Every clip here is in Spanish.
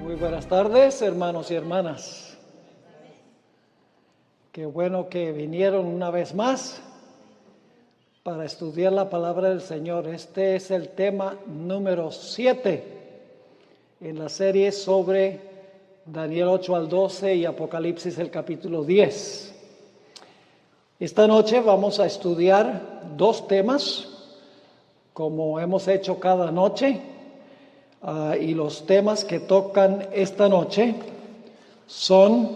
Muy buenas tardes, hermanos y hermanas. Qué bueno que vinieron una vez más para estudiar la palabra del Señor. Este es el tema número 7 en la serie sobre Daniel 8 al 12 y Apocalipsis el capítulo 10. Esta noche vamos a estudiar dos temas, como hemos hecho cada noche. Y los temas que tocan esta noche son,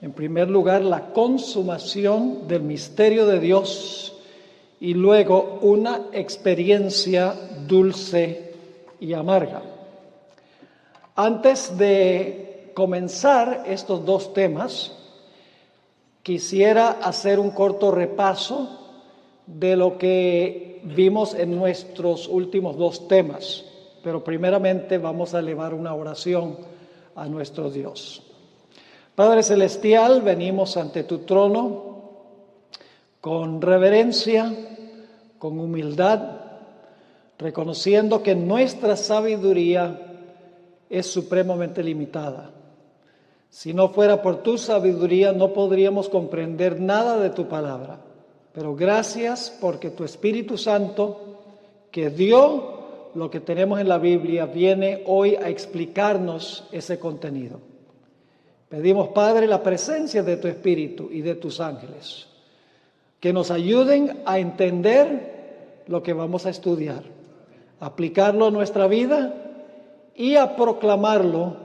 en primer lugar, la consumación del misterio de Dios y luego una experiencia dulce y amarga. Antes de comenzar estos dos temas, quisiera hacer un corto repaso de lo que vimos en nuestros últimos dos temas. Pero primeramente vamos a elevar una oración a nuestro Dios. Padre Celestial, venimos ante tu trono con reverencia, con humildad, reconociendo que nuestra sabiduría es supremamente limitada. Si no fuera por tu sabiduría, no podríamos comprender nada de tu palabra. Pero gracias porque tu Espíritu Santo, que dio lo que tenemos en la Biblia, viene hoy a explicarnos ese contenido. Pedimos, Padre, la presencia de tu Espíritu y de tus ángeles, que nos ayuden a entender lo que vamos a estudiar, aplicarlo a nuestra vida y a proclamarlo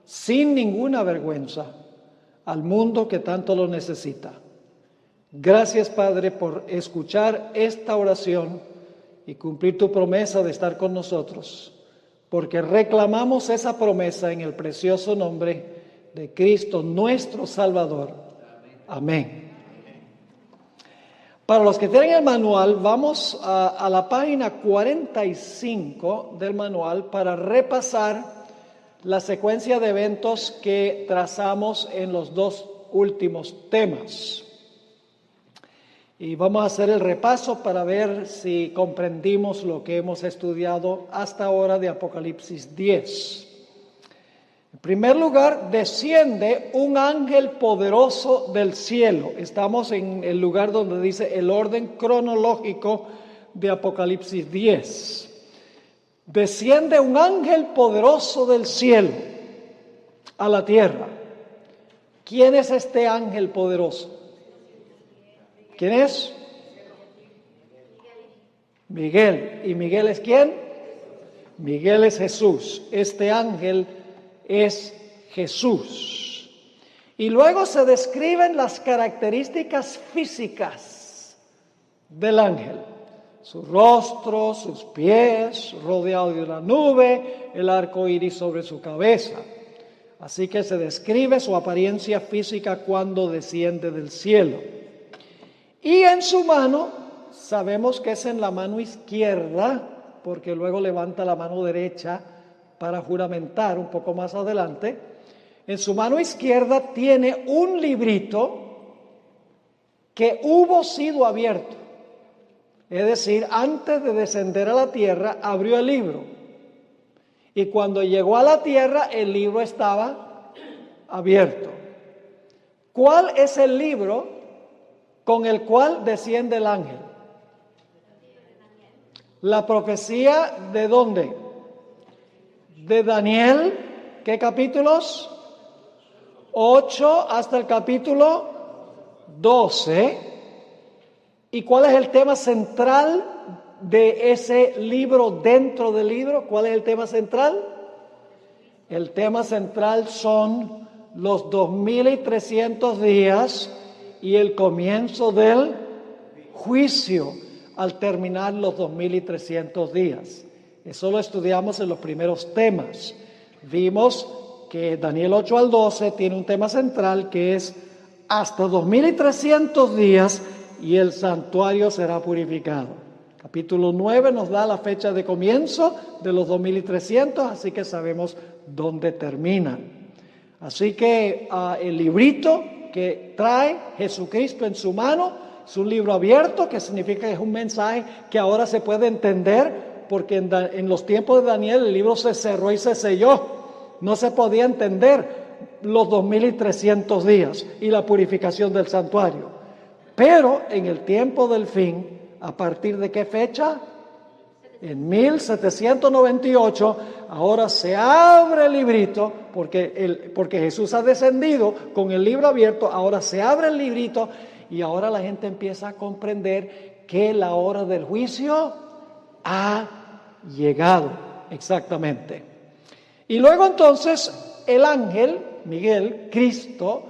sin ninguna vergüenza al mundo que tanto lo necesita. Gracias, Padre, por escuchar esta oración y cumplir tu promesa de estar con nosotros, porque reclamamos esa promesa en el precioso nombre de Cristo, nuestro Salvador. Amén. Para los que tienen el manual, vamos a la página 45 del manual para repasar la secuencia de eventos que trazamos en los dos últimos temas. Y vamos a hacer el repaso para ver si comprendimos lo que hemos estudiado hasta ahora de Apocalipsis 10. En primer lugar, desciende un ángel poderoso del cielo. Estamos en el lugar donde dice el orden cronológico de Apocalipsis 10. Desciende un ángel poderoso del cielo a la tierra. ¿Quién es este ángel poderoso? ¿Quién es? Miguel. ¿Y Miguel es quién? Miguel es Jesús. Este ángel es Jesús. Y luego se describen las características físicas del ángel. Su rostro, sus pies, rodeado de una nube, el arco iris sobre su cabeza. Así que se describe su apariencia física cuando desciende del cielo. Y en su mano, sabemos que es en la mano izquierda, porque luego levanta la mano derecha para juramentar un poco más adelante. En su mano izquierda tiene un librito que hubo sido abierto. Es decir, antes de descender a la tierra, abrió el libro. Y cuando llegó a la tierra, el libro estaba abierto. ¿Cuál es el libro con el cual desciende el ángel? La profecía ¿de dónde? De Daniel. ¿Qué capítulos? 8 hasta el capítulo 12. ¿Y cuál es el tema central de ese libro dentro del libro? ¿Cuál es el tema central? El tema central son los 2300 días y el comienzo del juicio al terminar los 2300 días. Eso lo estudiamos en los primeros temas. Vimos que Daniel 8 al 12 tiene un tema central que es hasta 2300 días y el santuario será purificado. Capítulo 9 nos da la fecha de comienzo de los 2300, así que sabemos dónde terminan. Así que el librito que trae Jesucristo en su mano es un libro abierto, que significa que es un mensaje que ahora se puede entender, porque en los tiempos de Daniel el libro se cerró y se selló. No se podía entender los 2300 días y la purificación del santuario. Pero en el tiempo del fin, ¿a partir de qué fecha? En 1798, ahora se abre el librito, porque Jesús ha descendido con el libro abierto, ahora se abre el librito y ahora la gente empieza a comprender que la hora del juicio ha llegado, exactamente. Y luego entonces el ángel, Miguel, Cristo,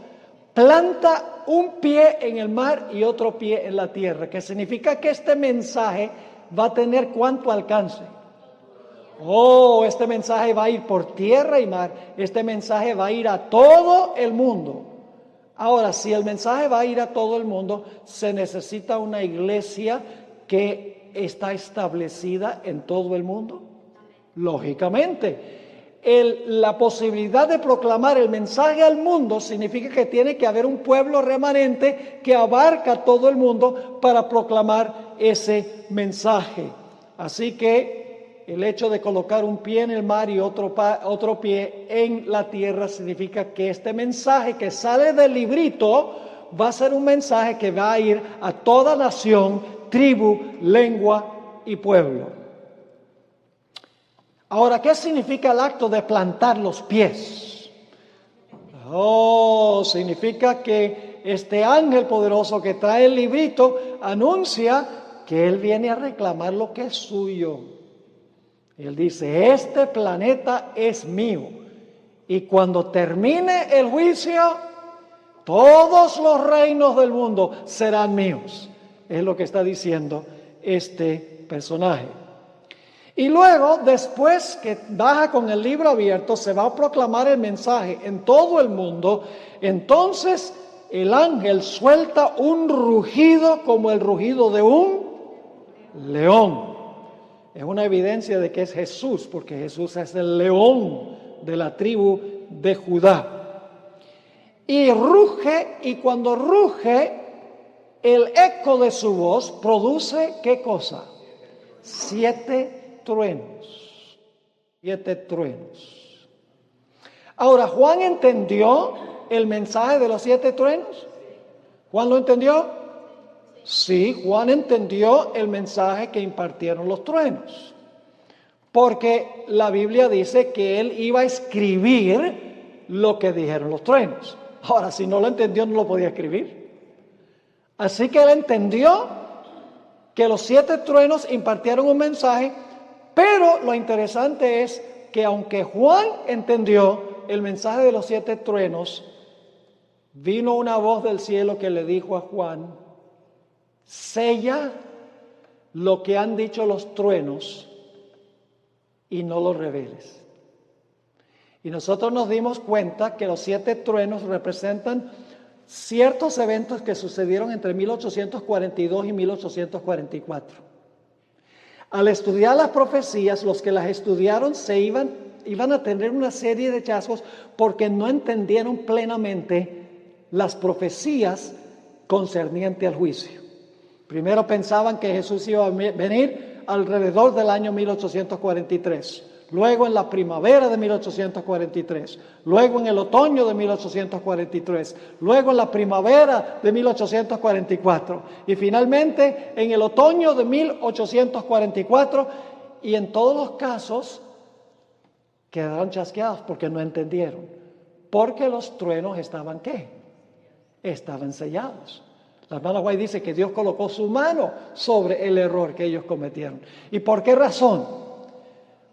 planta un pie en el mar y otro pie en la tierra, que significa que este mensaje va a tener cuánto alcance. Este mensaje va a ir por tierra y mar, este mensaje va a ir a todo el mundo. Ahora, si el mensaje va a ir a todo el mundo, se necesita una iglesia que está establecida en todo el mundo. Lógicamente, la posibilidad de proclamar el mensaje al mundo significa que tiene que haber un pueblo remanente que abarca todo el mundo para proclamar ese mensaje. Así que el hecho de colocar un pie en el mar y otro pie en la tierra significa que este mensaje que sale del librito va a ser un mensaje que va a ir a toda nación, tribu, lengua y pueblo. Ahora, ¿qué significa el acto de plantar los pies? Significa que este ángel poderoso que trae el librito anuncia que él viene a reclamar lo que es suyo. Él dice, este planeta es mío. Y cuando termine el juicio, todos los reinos del mundo serán míos. Es lo que está diciendo este personaje. Y luego, después que baja con el libro abierto, se va a proclamar el mensaje en todo el mundo. Entonces, el ángel suelta un rugido como el rugido de un león. Es una evidencia de que es Jesús, porque Jesús es el león de la tribu de Judá. Y ruge, y cuando ruge, el eco de su voz produce, ¿qué cosa? 7 truenos. 7 truenos. Ahora, ¿Juan entendió el mensaje de los 7 truenos? ¿Juan lo entendió? Sí, Juan entendió el mensaje que impartieron los truenos. Porque la Biblia dice que él iba a escribir lo que dijeron los truenos. Ahora, si no lo entendió, no lo podía escribir. Así que él entendió que los 7 truenos impartieron un mensaje. Pero lo interesante es que aunque Juan entendió el mensaje de los 7 truenos, vino una voz del cielo que le dijo a Juan, sella lo que han dicho los truenos y no lo reveles. Y nosotros nos dimos cuenta que los 7 truenos representan ciertos eventos que sucedieron entre 1842 y 1844. Al estudiar las profecías, los que las estudiaron iban a tener una serie de hallazgos porque no entendieron plenamente las profecías concernientes al juicio. Primero pensaban que Jesús iba a venir alrededor del año 1843, luego en la primavera de 1843, luego en el otoño de 1843, luego en la primavera de 1844 y finalmente en el otoño de 1844, y en todos los casos quedaron chasqueados porque no entendieron, porque los truenos estaban ¿qué? Estaban sellados. La hermana White dice que Dios colocó su mano sobre el error que ellos cometieron. ¿Y por qué razón?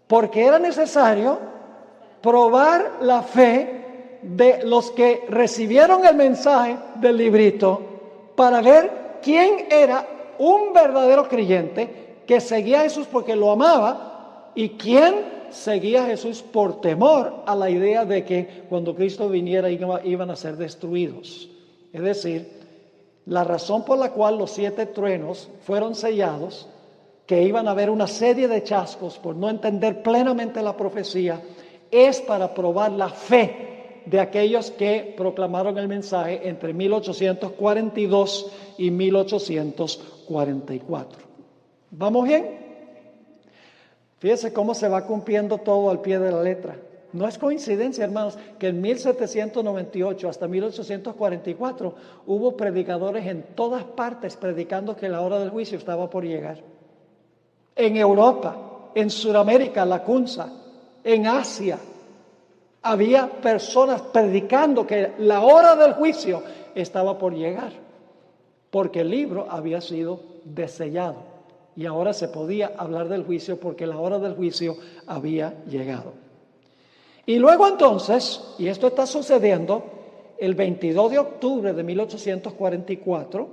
Porque era necesario probar la fe de los que recibieron el mensaje del librito para ver quién era un verdadero creyente que seguía a Jesús porque lo amaba y quién seguía a Jesús por temor a la idea de que cuando Cristo viniera iban a ser destruidos. Es decir, la razón por la cual los 7 truenos fueron sellados, que iban a haber una serie de chascos por no entender plenamente la profecía, es para probar la fe de aquellos que proclamaron el mensaje entre 1842 y 1844. ¿Vamos bien? Fíjese cómo se va cumpliendo todo al pie de la letra. No es coincidencia, hermanos, que en 1798 hasta 1844 hubo predicadores en todas partes predicando que la hora del juicio estaba por llegar. En Europa, en Sudamérica, la Kunza, en Asia, había personas predicando que la hora del juicio estaba por llegar, porque el libro había sido desellado y ahora se podía hablar del juicio porque la hora del juicio había llegado. Y luego entonces, y esto está sucediendo, el 22 de octubre de 1844,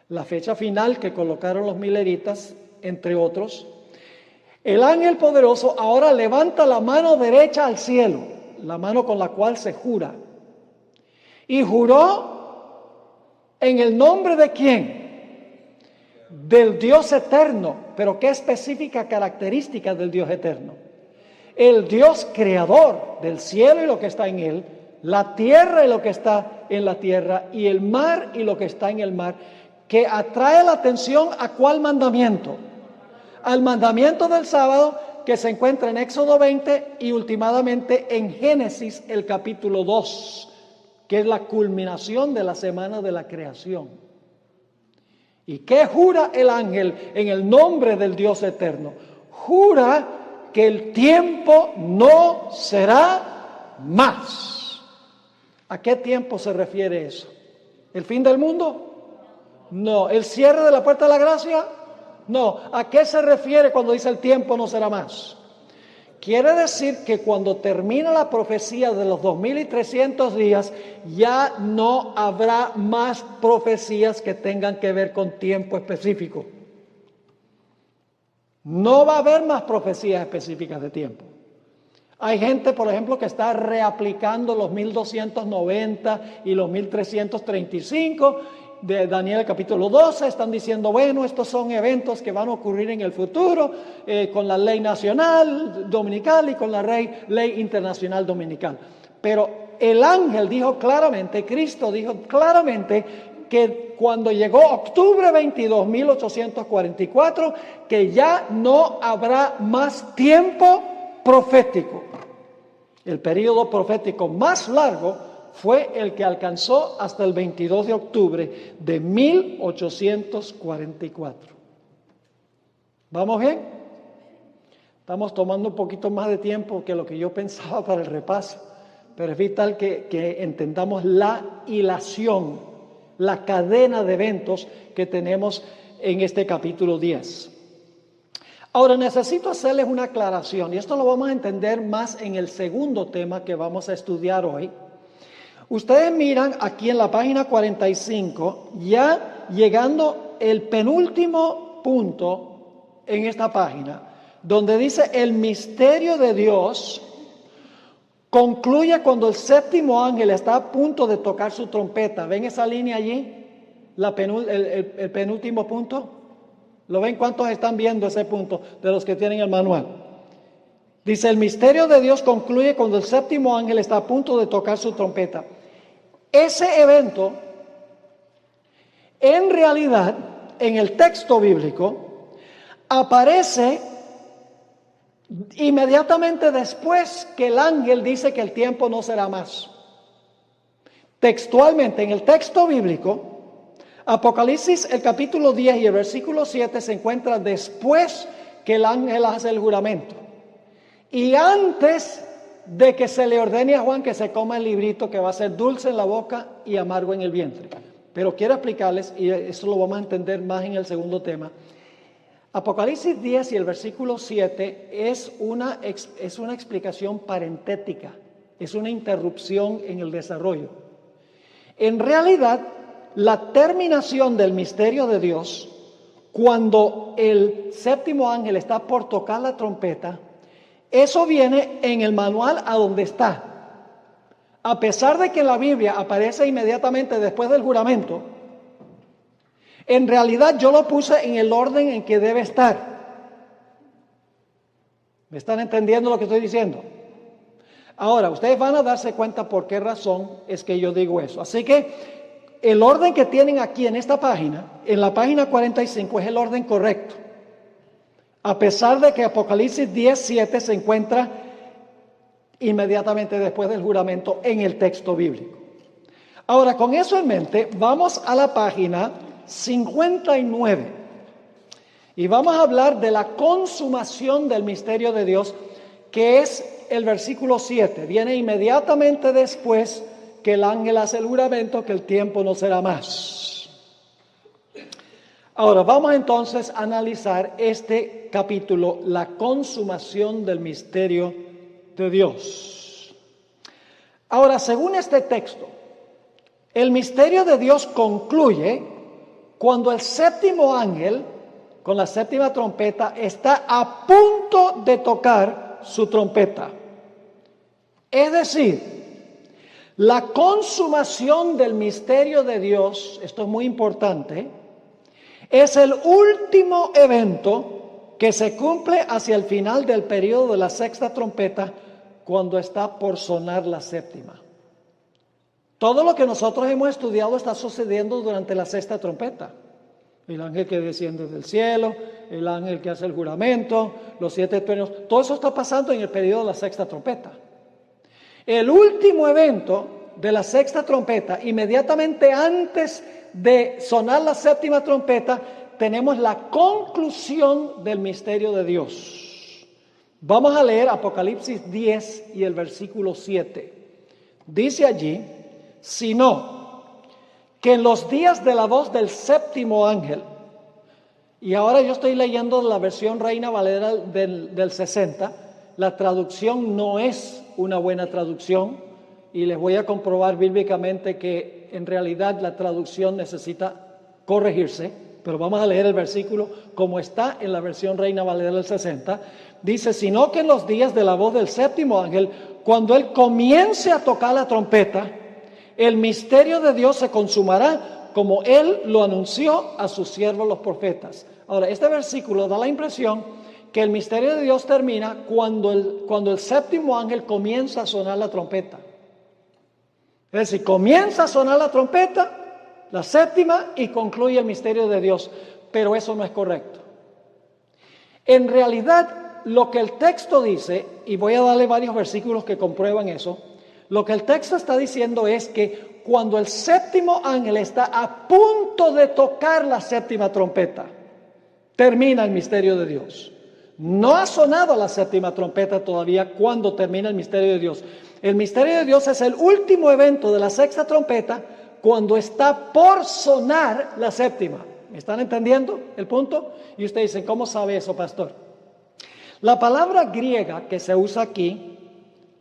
la fecha final que colocaron los mileritas, entre otros, el ángel poderoso ahora levanta la mano derecha al cielo, la mano con la cual se jura. Y juró en el nombre de ¿quién? Del Dios eterno. Pero ¿qué específica característica del Dios eterno? El Dios creador del cielo y lo que está en él, la tierra y lo que está en la tierra, y el mar y lo que está en el mar, que atrae la atención ¿a cuál mandamiento? Al mandamiento del sábado que se encuentra en Éxodo 20 y últimamente en Génesis el capítulo 2, que es la culminación de la semana de la creación. ¿Y qué jura el ángel en el nombre del Dios eterno? Jura que el tiempo no será más. ¿A qué tiempo se refiere eso? ¿El fin del mundo? No. ¿El cierre de la puerta de la gracia? No. ¿A qué se refiere cuando dice el tiempo no será más? Quiere decir que cuando termina la profecía de los 2300 días, ya no habrá más profecías que tengan que ver con tiempo específico. No va a haber más profecías específicas de tiempo. Hay gente, por ejemplo, que está reaplicando los 1290 y los 1335 de Daniel capítulo 12. Están diciendo, bueno, estos son eventos que van a ocurrir en el futuro con la ley nacional dominical y con la ley internacional dominical. Pero el ángel dijo claramente, Cristo dijo claramente que cuando llegó octubre 22, 1844, que ya no habrá más tiempo profético. El periodo profético más largo fue el que alcanzó hasta el 22 de octubre de 1844. ¿Vamos bien? Estamos tomando un poquito más de tiempo que lo que yo pensaba para el repaso, pero es vital que entendamos la hilación, la cadena de eventos que tenemos en este capítulo 10. Ahora necesito hacerles una aclaración, y esto lo vamos a entender más en el segundo tema que vamos a estudiar hoy. Ustedes miran aquí en la página 45, ya llegando el penúltimo punto en esta página, donde dice el misterio de Dios concluye cuando el séptimo ángel está a punto de tocar su trompeta. ¿Ven esa línea allí? El penúltimo punto. ¿Lo ven? ¿Cuántos están viendo ese punto de los que tienen el manual? Dice, el misterio de Dios concluye cuando el séptimo ángel está a punto de tocar su trompeta. Ese evento, en realidad, en el texto bíblico, aparece inmediatamente después que el ángel dice que el tiempo no será más. Textualmente, en el texto bíblico, Apocalipsis, el capítulo 10 y el versículo 7 se encuentra después que el ángel hace el juramento. Y antes de que se le ordene a Juan que se coma el librito que va a ser dulce en la boca y amargo en el vientre. Pero quiero explicarles, y eso lo vamos a entender más en el segundo tema. Apocalipsis 10 y el versículo 7 es una explicación parentética, es una interrupción en el desarrollo. En realidad, la terminación del misterio de Dios, cuando el séptimo ángel está por tocar la trompeta, eso viene en el manual a donde está. A pesar de que la Biblia aparece inmediatamente después del juramento, en realidad yo lo puse en el orden en que debe estar. ¿Me están entendiendo lo que estoy diciendo? Ahora, ustedes van a darse cuenta por qué razón es que yo digo eso. Así que el orden que tienen aquí en esta página, en la página 45, es el orden correcto. A pesar de que Apocalipsis 10:7 se encuentra inmediatamente después del juramento en el texto bíblico. Ahora, con eso en mente, vamos a la página 59 y vamos a hablar de la consumación del misterio de Dios, que es el versículo 7. Viene inmediatamente después que el ángel hace el juramento que el tiempo no será más. Ahora, vamos entonces a analizar este capítulo, la consumación del misterio de Dios. Ahora, según este texto, el misterio de Dios concluye cuando el séptimo ángel, con la séptima trompeta, está a punto de tocar su trompeta. Es decir, la consumación del misterio de Dios, esto es muy importante, es el último evento que se cumple hacia el final del periodo de la sexta trompeta, cuando está por sonar la séptima. Todo lo que nosotros hemos estudiado está sucediendo durante la sexta trompeta. El ángel que desciende del cielo, el ángel que hace el juramento, los 7 truenos, todo eso está pasando en el periodo de la sexta trompeta. El último evento de la sexta trompeta, inmediatamente antes de sonar la séptima trompeta, tenemos la conclusión del misterio de Dios. Vamos a leer Apocalipsis 10 y el versículo 7. Dice allí: sino que en los días de la voz del séptimo ángel, y ahora yo estoy leyendo la versión Reina Valera del 60, la traducción no es una buena traducción, y les voy a comprobar bíblicamente que en realidad la traducción necesita corregirse, pero vamos a leer el versículo como está en la versión Reina Valera del 60. Dice: sino que en los días de la voz del séptimo ángel, cuando él comience a tocar la trompeta, el misterio de Dios se consumará como él lo anunció a sus siervos los profetas. Ahora, este versículo da la impresión que el misterio de Dios termina cuando el séptimo ángel comienza a sonar la trompeta. Es decir, comienza a sonar la trompeta, la séptima, y concluye el misterio de Dios. Pero eso no es correcto. En realidad, lo que el texto dice, y voy a darle varios versículos que comprueban eso, lo que el texto está diciendo es que cuando el séptimo ángel está a punto de tocar la séptima trompeta, termina el misterio de Dios. No ha sonado la séptima trompeta todavía cuando termina el misterio de Dios. El misterio de Dios es el último evento de la sexta trompeta cuando está por sonar la séptima. ¿Me están entendiendo el punto? Y ustedes dicen: ¿cómo sabe eso, pastor? La palabra griega que se usa aquí,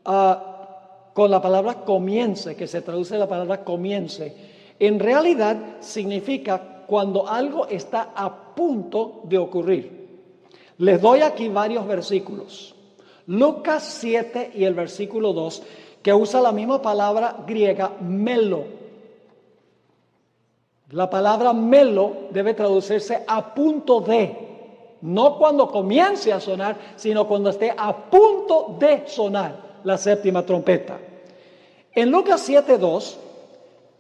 con la palabra comience, que se traduce la palabra comience, en realidad significa cuando algo está a punto de ocurrir. Les doy aquí varios versículos. Lucas 7 y el versículo 2, que usa la misma palabra griega, melo. La palabra melo debe traducirse a punto de, no cuando comience a sonar, sino cuando esté a punto de sonar la séptima trompeta. En Lucas 7:2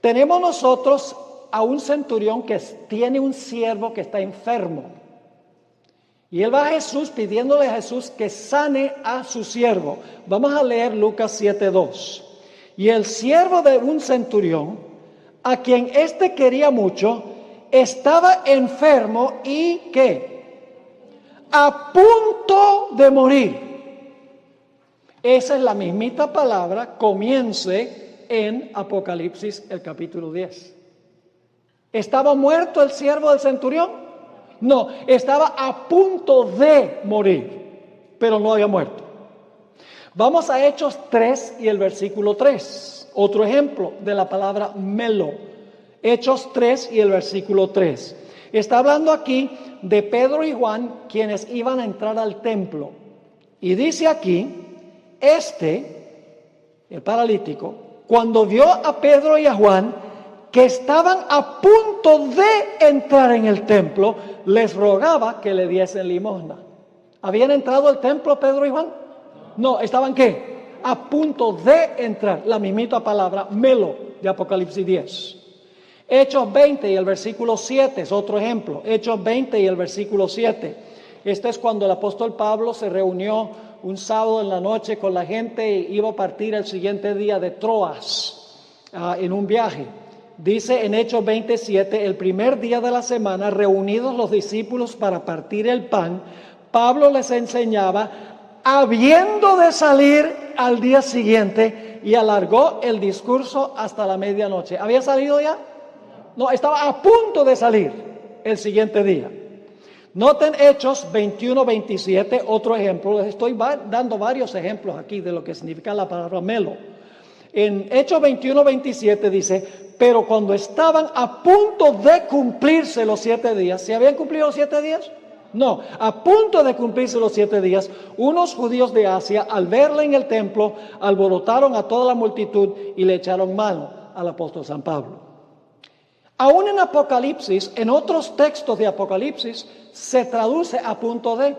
tenemos nosotros a un centurión que tiene un siervo que está enfermo. Y él va a Jesús pidiéndole a Jesús que sane a su siervo. Vamos a leer Lucas 7:2. Y el siervo de un centurión, a quien éste quería mucho, estaba enfermo y ¿qué? A punto de morir. Esa es la mismita palabra, comience, en Apocalipsis el capítulo 10. ¿Estaba muerto el siervo del centurión? No, estaba a punto de morir, pero no había muerto. Vamos a Hechos 3 y el versículo 3. Otro ejemplo de la palabra melo. Hechos 3 y el versículo 3. Está hablando aquí de Pedro y Juan, quienes iban a entrar al templo. Y dice aquí, el paralítico, cuando vio a Pedro y a Juan, que estaban a punto de entrar en el templo, les rogaba que le diesen limosna. ¿Habían entrado al templo Pedro y Juan? No, ¿estaban qué? A punto de entrar. La mismita palabra, melo, de Apocalipsis 10. Hechos 20 y el versículo 7 es otro ejemplo. Hechos 20 y el versículo 7. Este es cuando el apóstol Pablo se reunió un sábado en la noche con la gente y iba a partir el siguiente día de Troas en un viaje. Dice en Hechos 27, el primer día de la semana, reunidos los discípulos para partir el pan, Pablo les enseñaba, habiendo de salir al día siguiente, y alargó el discurso hasta la medianoche. ¿Había salido ya? No, estaba a punto de salir el siguiente día. Noten Hechos 21-27, otro ejemplo. Les estoy dando varios ejemplos aquí de lo que significa la palabra melo. En Hechos 21-27 dice, pero cuando estaban a punto de cumplirse los 7 días, ¿se habían cumplido los 7 días? No, a punto de cumplirse los 7 días, unos judíos de Asia, al verle en el templo, alborotaron a toda la multitud y le echaron mano al apóstol San Pablo. Aún en Apocalipsis, en otros textos de Apocalipsis, se traduce a punto de,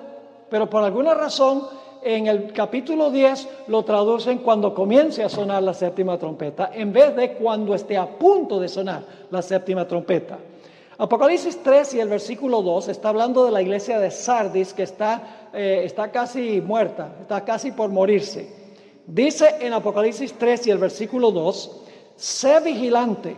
pero por alguna razón, en el capítulo 10 lo traducen cuando comience a sonar la séptima trompeta, en vez de cuando esté a punto de sonar la séptima trompeta. Apocalipsis 3 y el versículo 2 está hablando de la iglesia de Sardis que está casi muerta, está casi por morirse. Dice en Apocalipsis 3 y el versículo 2, sé vigilante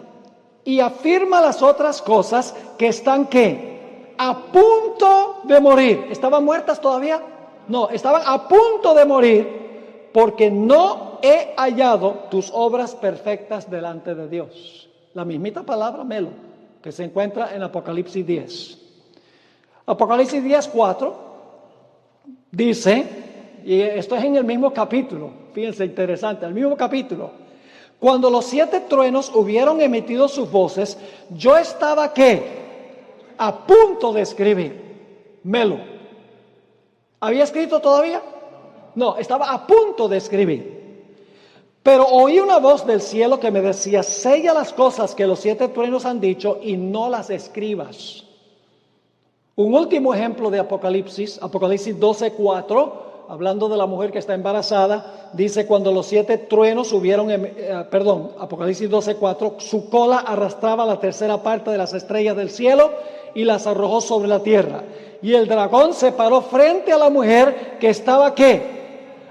y afirma las otras cosas que están ¿qué? A punto de morir. ¿Estaban muertas todavía? No, estaban a punto de morir porque no he hallado tus obras perfectas delante de Dios. La mismita palabra melo que se encuentra en Apocalipsis 10. Apocalipsis 10:4 dice, y esto es en el mismo capítulo, fíjense, interesante, el mismo capítulo. Cuando los 7 truenos hubieron emitido sus voces, yo estaba ¿qué? A punto de escribir. Melo. ¿Había escrito todavía? No, estaba a punto de escribir. Pero oí una voz del cielo que me decía, sella las cosas que los 7 truenos han dicho y no las escribas. Un último ejemplo de Apocalipsis, Apocalipsis 12:4, hablando de la mujer que está embarazada, dice cuando los 7 truenos hubieron, Apocalipsis 12:4, su cola arrastraba la tercera parte de las estrellas del cielo y las arrojó sobre la tierra. Y el dragón se paró frente a la mujer que estaba ¿qué?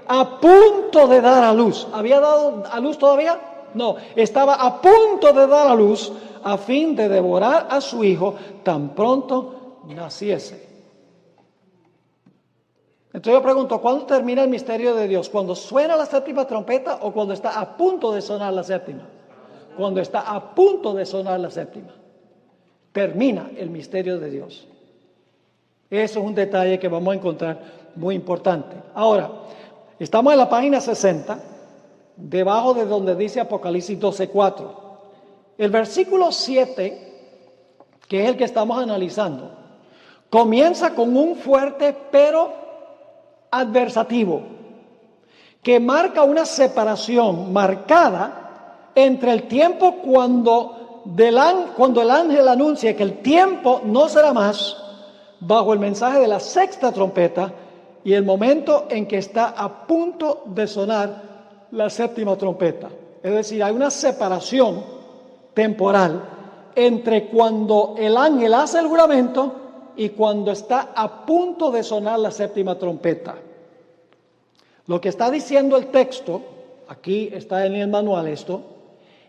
A punto de dar a luz. ¿Había dado a luz todavía? No, estaba a punto de dar a luz a fin de devorar a su hijo tan pronto naciese. Entonces yo pregunto, ¿cuándo termina el misterio de Dios? ¿Cuando suena la séptima trompeta o cuando está a punto de sonar la séptima? Cuando está a punto de sonar la séptima. Termina el misterio de Dios. Eso es un detalle que vamos a encontrar muy importante. Ahora, estamos en la página 60, debajo de donde dice Apocalipsis 12:4. El versículo 7, que es el que estamos analizando, comienza con un fuerte pero adversativo, que marca una separación marcada entre el tiempo cuando el ángel anuncia que el tiempo no será más, bajo el mensaje de la sexta trompeta, y el momento en que está a punto de sonar la séptima trompeta. Es decir, hay una separación temporal entre cuando el ángel hace el juramento y cuando está a punto de sonar la séptima trompeta. Lo que está diciendo el texto, aquí está en el manual esto,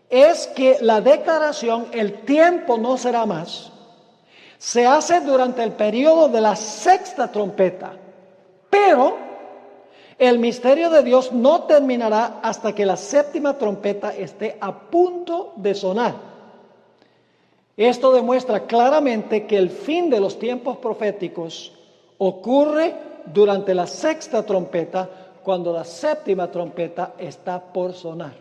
es que la declaración, el tiempo no será más, se hace durante el periodo de la sexta trompeta. Pero el misterio de Dios no terminará hasta que la séptima trompeta esté a punto de sonar. Esto demuestra claramente que el fin de los tiempos proféticos ocurre durante la sexta trompeta, cuando la séptima trompeta está por sonar.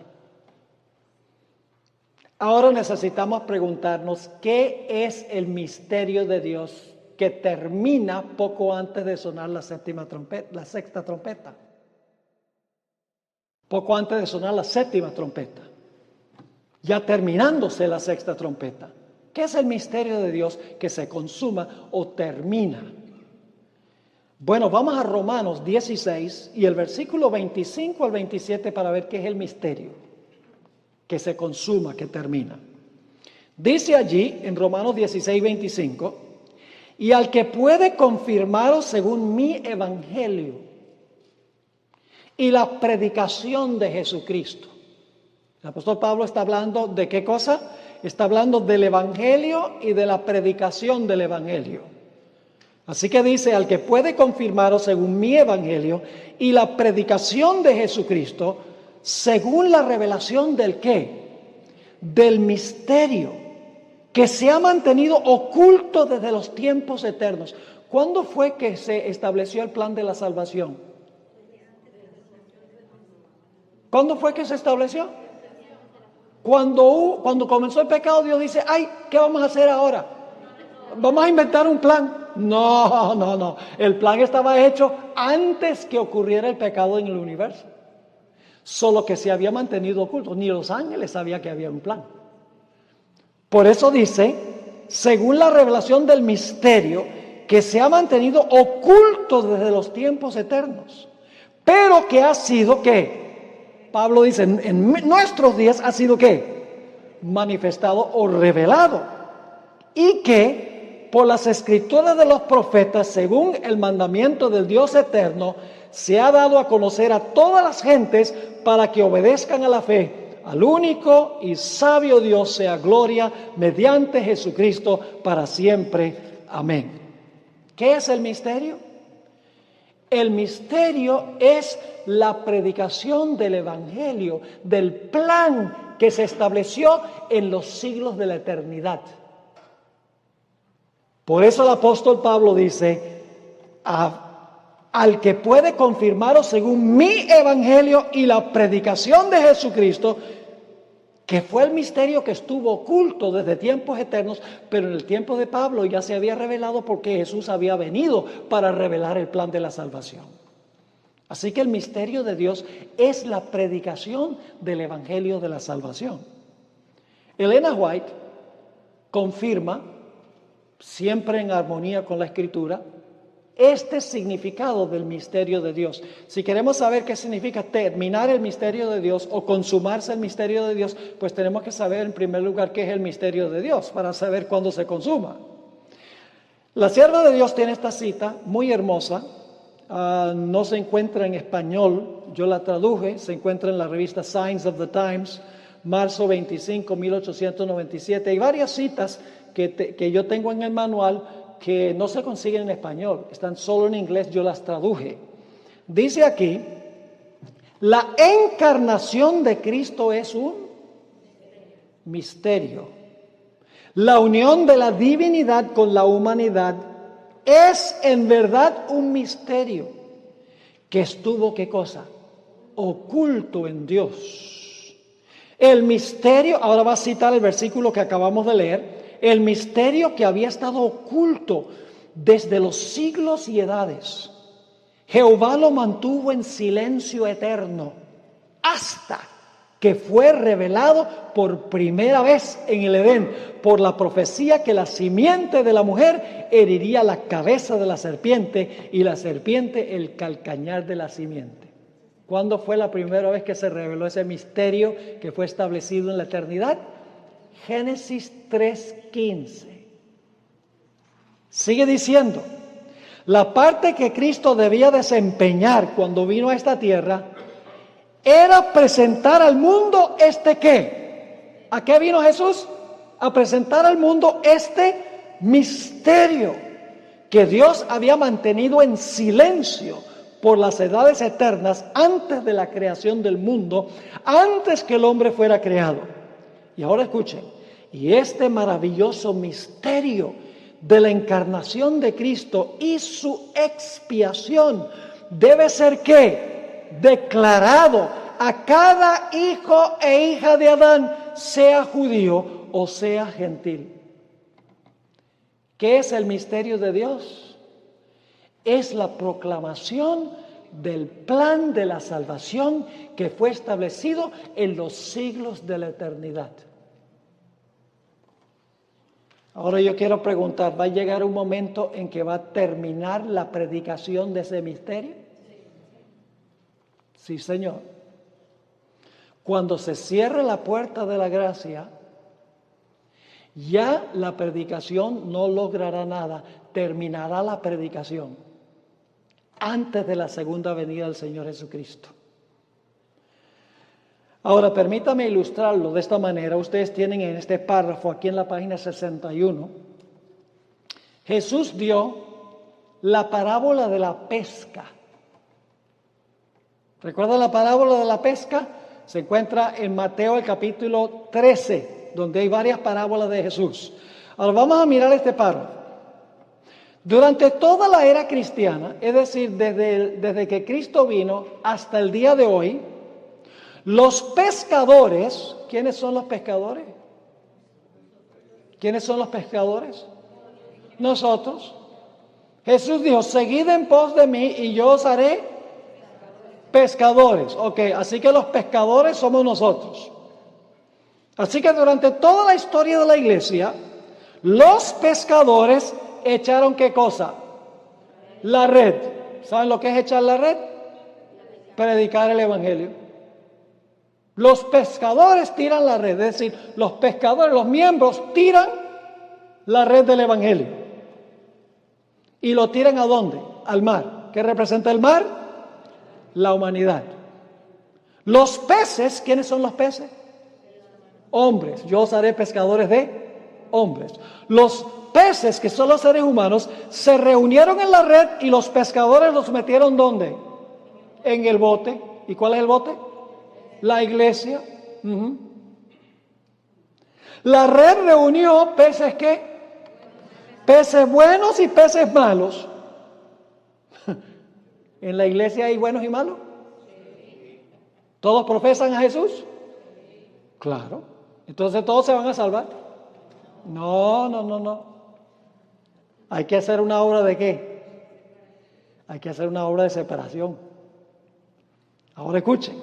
Ahora necesitamos preguntarnos, ¿qué es el misterio de Dios que termina poco antes de sonar la séptima trompeta, la sexta trompeta? Poco antes de sonar la séptima trompeta, ya terminándose la sexta trompeta. ¿Qué es el misterio de Dios que se consuma o termina? Bueno, vamos a Romanos 16 y el versículo 25 al 27 para ver qué es el misterio que se consuma, que termina. Dice allí en Romanos 16, 25, y al que puede confirmaros según mi evangelio. y la predicación de Jesucristo. El apóstol Pablo está hablando de ¿qué cosa? Está hablando del Evangelio y de la predicación del Evangelio. Así que dice, al que puede confirmaros según mi Evangelio y la predicación de Jesucristo, según la revelación del ¿qué? Del misterio que se ha mantenido oculto desde los tiempos eternos. ¿Cuándo fue que se estableció el plan de la salvación? ¿Cuándo fue que se estableció? Cuando comenzó el pecado, Dios dice, ay, ¿qué vamos a hacer ahora? ¿Vamos a inventar un plan? No. El plan estaba hecho antes que ocurriera el pecado en el universo. Solo que se había mantenido oculto. Ni los ángeles sabían que había un plan. Por eso dice, según la revelación del misterio, que se ha mantenido oculto desde los tiempos eternos, pero que ha sido, ¿qué? Pablo dice, en nuestros días ha sido, ¿qué? Manifestado o revelado. Y que por las escrituras de los profetas, según el mandamiento del Dios eterno, se ha dado a conocer a todas las gentes para que obedezcan a la fe. Al único y sabio Dios sea gloria mediante Jesucristo para siempre. Amén. ¿Qué es el misterio? El misterio es la predicación del Evangelio, del plan que se estableció en los siglos de la eternidad. Por eso el apóstol Pablo dice, al que puede confirmaros según mi Evangelio y la predicación de Jesucristo, que fue el misterio que estuvo oculto desde tiempos eternos, pero en el tiempo de Pablo ya se había revelado porque Jesús había venido para revelar el plan de la salvación. Así que el misterio de Dios es la predicación del Evangelio de la salvación. Elena White confirma, siempre en armonía con la Escritura, este significado del misterio de Dios. Si queremos saber qué significa terminar el misterio de Dios o consumarse el misterio de Dios, pues tenemos que saber en primer lugar qué es el misterio de Dios para saber cuándo se consuma. La sierva de Dios tiene esta cita muy hermosa, no se encuentra en español, yo la traduje, se encuentra en la revista Signs of the Times, marzo 25, 1897. Hay varias citas que yo tengo en el manual que no se consiguen en español, están solo en inglés, yo las traduje. Dice aquí, la encarnación de Cristo es un misterio. La unión de la divinidad con la humanidad es en verdad un misterio que estuvo, ¿qué cosa? Oculto en Dios. El misterio, ahora va a citar el versículo que acabamos de leer, el misterio que había estado oculto desde los siglos y edades. Jehová lo mantuvo en silencio eterno hasta que fue revelado por primera vez en el Edén por la profecía que la simiente de la mujer heriría la cabeza de la serpiente y la serpiente el calcañar de la simiente. ¿Cuándo fue la primera vez que se reveló ese misterio que fue establecido en la eternidad? Génesis 3:15. Sigue diciendo, la parte que Cristo debía desempeñar cuando vino a esta tierra era presentar al mundo ¿qué? ¿A qué vino Jesús? A presentar al mundo este misterio que Dios había mantenido en silencio por las edades eternas antes de la creación del mundo, antes que el hombre fuera creado. Y ahora escuchen, y este maravilloso misterio de la encarnación de Cristo y su expiación debe ser ¿qué? Declarado a cada hijo e hija de Adán, sea judío o sea gentil. ¿Qué es el misterio de Dios? Es la proclamación del plan de la salvación que fue establecido en los siglos de la eternidad. Ahora yo quiero preguntar, ¿va a llegar un momento en que va a terminar la predicación de ese misterio? Sí, Señor. Cuando se cierre la puerta de la gracia, ya la predicación no logrará nada, terminará la predicación antes de la segunda venida del Señor Jesucristo. Ahora, permítame ilustrarlo de esta manera. Ustedes tienen en este párrafo, aquí en la página 61, Jesús dio la parábola de la pesca. ¿Recuerdan la parábola de la pesca? Se encuentra en Mateo el capítulo 13, donde hay varias parábolas de Jesús. Ahora vamos a mirar este párrafo. Durante toda la era cristiana, es decir, desde que Cristo vino hasta el día de hoy, los pescadores, ¿quiénes son los pescadores? ¿Quiénes son los pescadores? Nosotros. Jesús dijo, seguid en pos de mí y yo os haré pescadores. Ok, así que los pescadores somos nosotros. Así que durante toda la historia de la iglesia, los pescadores echaron ¿qué cosa? La red. ¿Saben lo que es echar la red? Predicar el evangelio. Los pescadores tiran la red, es decir, los pescadores, los miembros tiran la red del evangelio. ¿Y lo tiran a dónde? Al mar. ¿Qué representa el mar? La humanidad. Los peces, ¿quiénes son los peces? Hombres. Yo os haré pescadores de hombres. Los peces, que son los seres humanos, se reunieron en la red y los pescadores los metieron ¿dónde? En el bote. ¿Y cuál es el bote? La iglesia. La red reunió peces ¿qué? Peces buenos y peces malos. ¿En la iglesia hay buenos y malos? ¿Todos profesan a Jesús? Claro. Entonces todos se van a salvar. No. Hay que hacer una obra de ¿qué? Hay que hacer una obra de separación. Ahora escuchen.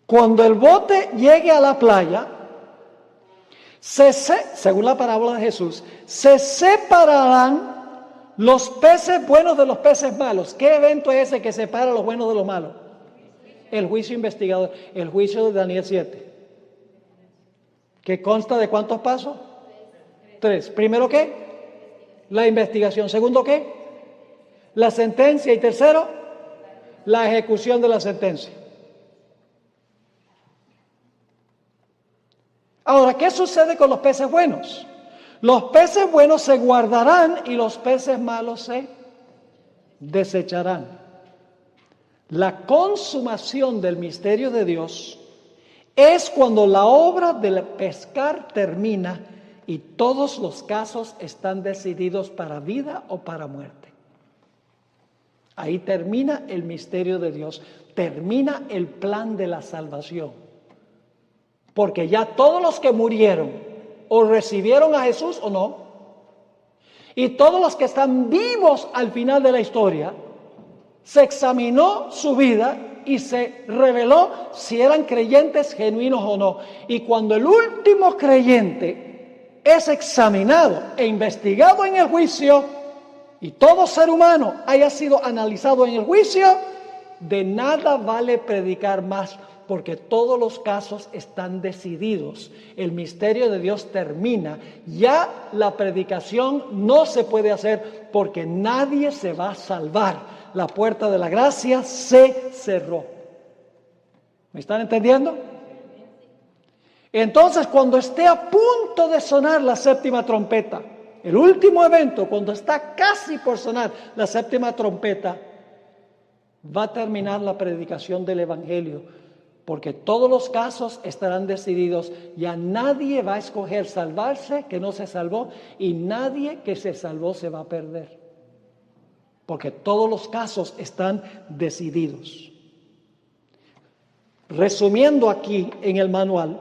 Cuando el bote llegue a la playa, según la parábola de Jesús, se separarán los peces buenos de los peces malos. ¿Qué evento es ese que separa los buenos de los malos? El juicio investigador, el juicio de Daniel 7. ¿Que consta de cuántos pasos? 3. Primero, ¿qué? La investigación. Segundo, ¿qué? La sentencia. Y tercero, la ejecución de la sentencia. Ahora, ¿qué sucede con los peces buenos? Los peces buenos se guardarán y los peces malos se desecharán. La consumación del misterio de Dios es cuando la obra del pescar termina y todos los casos están decididos para vida o para muerte. Ahí termina el misterio de Dios, termina el plan de la salvación. Porque ya todos los que murieron o recibieron a Jesús o no, y todos los que están vivos al final de la historia, se examinó su vida y se reveló si eran creyentes genuinos o no. Y cuando el último creyente es examinado e investigado en el juicio, y todo ser humano haya sido analizado en el juicio, de nada vale predicar más, porque todos los casos están decididos. El misterio de Dios termina. Ya la predicación no se puede hacer porque nadie se va a salvar. La puerta de la gracia se cerró. ¿Me están entendiendo? Entonces, cuando esté a punto de sonar la séptima trompeta, el último evento, cuando está casi por sonar la séptima trompeta, va a terminar la predicación del evangelio. Porque todos los casos estarán decididos. Ya nadie va a escoger salvarse que no se salvó, y nadie que se salvó se va a perder. Porque todos los casos están decididos. Resumiendo aquí en el manual,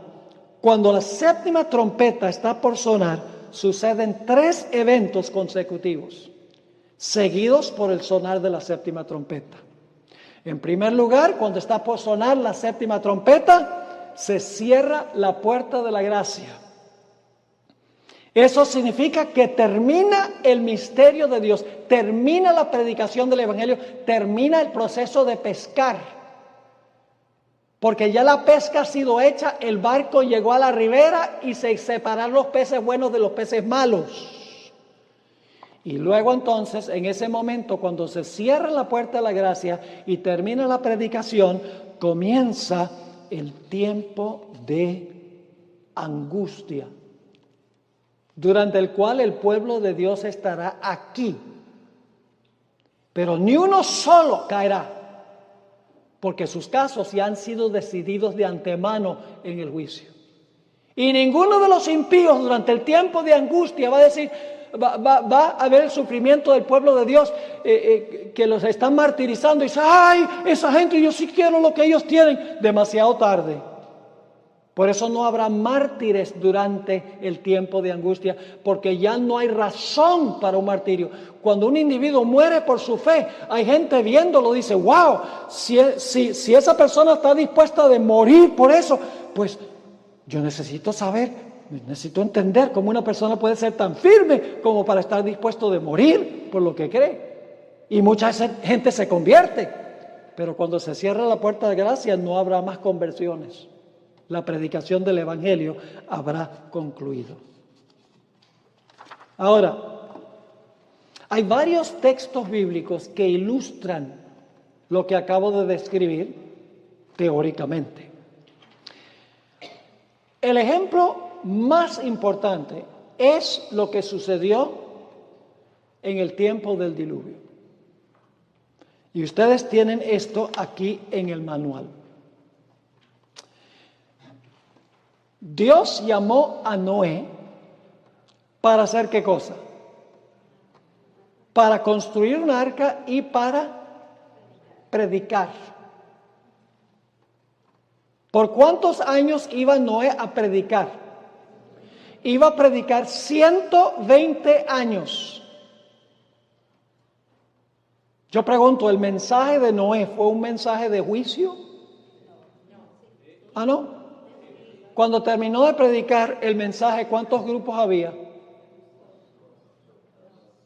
cuando la séptima trompeta está por sonar, suceden 3 eventos consecutivos, seguidos por el sonar de la séptima trompeta. En primer lugar, cuando está por sonar la séptima trompeta, se cierra la puerta de la gracia. Eso significa que termina el misterio de Dios, termina la predicación del evangelio, termina el proceso de pescar. Porque ya la pesca ha sido hecha, el barco llegó a la ribera y se separaron los peces buenos de los peces malos. Y luego entonces, en ese momento, cuando se cierra la puerta de la gracia y termina la predicación, comienza el tiempo de angustia, durante el cual el pueblo de Dios estará aquí. Pero ni uno solo caerá, porque sus casos ya han sido decididos de antemano en el juicio. Y ninguno de los impíos durante el tiempo de angustia va a decir, va a haber el sufrimiento del pueblo de Dios que los están martirizando y dice, ay, esa gente, yo sí quiero lo que ellos tienen. Demasiado tarde. Por eso no habrá mártires durante el tiempo de angustia, porque ya no hay razón para un martirio. Cuando un individuo muere por su fe, hay gente viéndolo, dice, wow, si esa persona está dispuesta de morir por eso, pues yo necesito saber, necesito entender cómo una persona puede ser tan firme como para estar dispuesto de morir por lo que cree. Y mucha gente se convierte, pero cuando se cierra la puerta de gracia no habrá más conversiones. La predicación del Evangelio habrá concluido. Ahora, hay varios textos bíblicos que ilustran lo que acabo de describir teóricamente. El ejemplo más importante es lo que sucedió en el tiempo del diluvio. Y ustedes tienen esto aquí en el manual. Dios llamó a Noé para hacer ¿qué cosa? Para construir un arca y para predicar. ¿Por cuántos años iba Noé a predicar? Iba a predicar 120 años. Yo pregunto, ¿el mensaje de Noé fue un mensaje de juicio? ¿Ah, no? Cuando terminó de predicar el mensaje, ¿cuántos grupos había?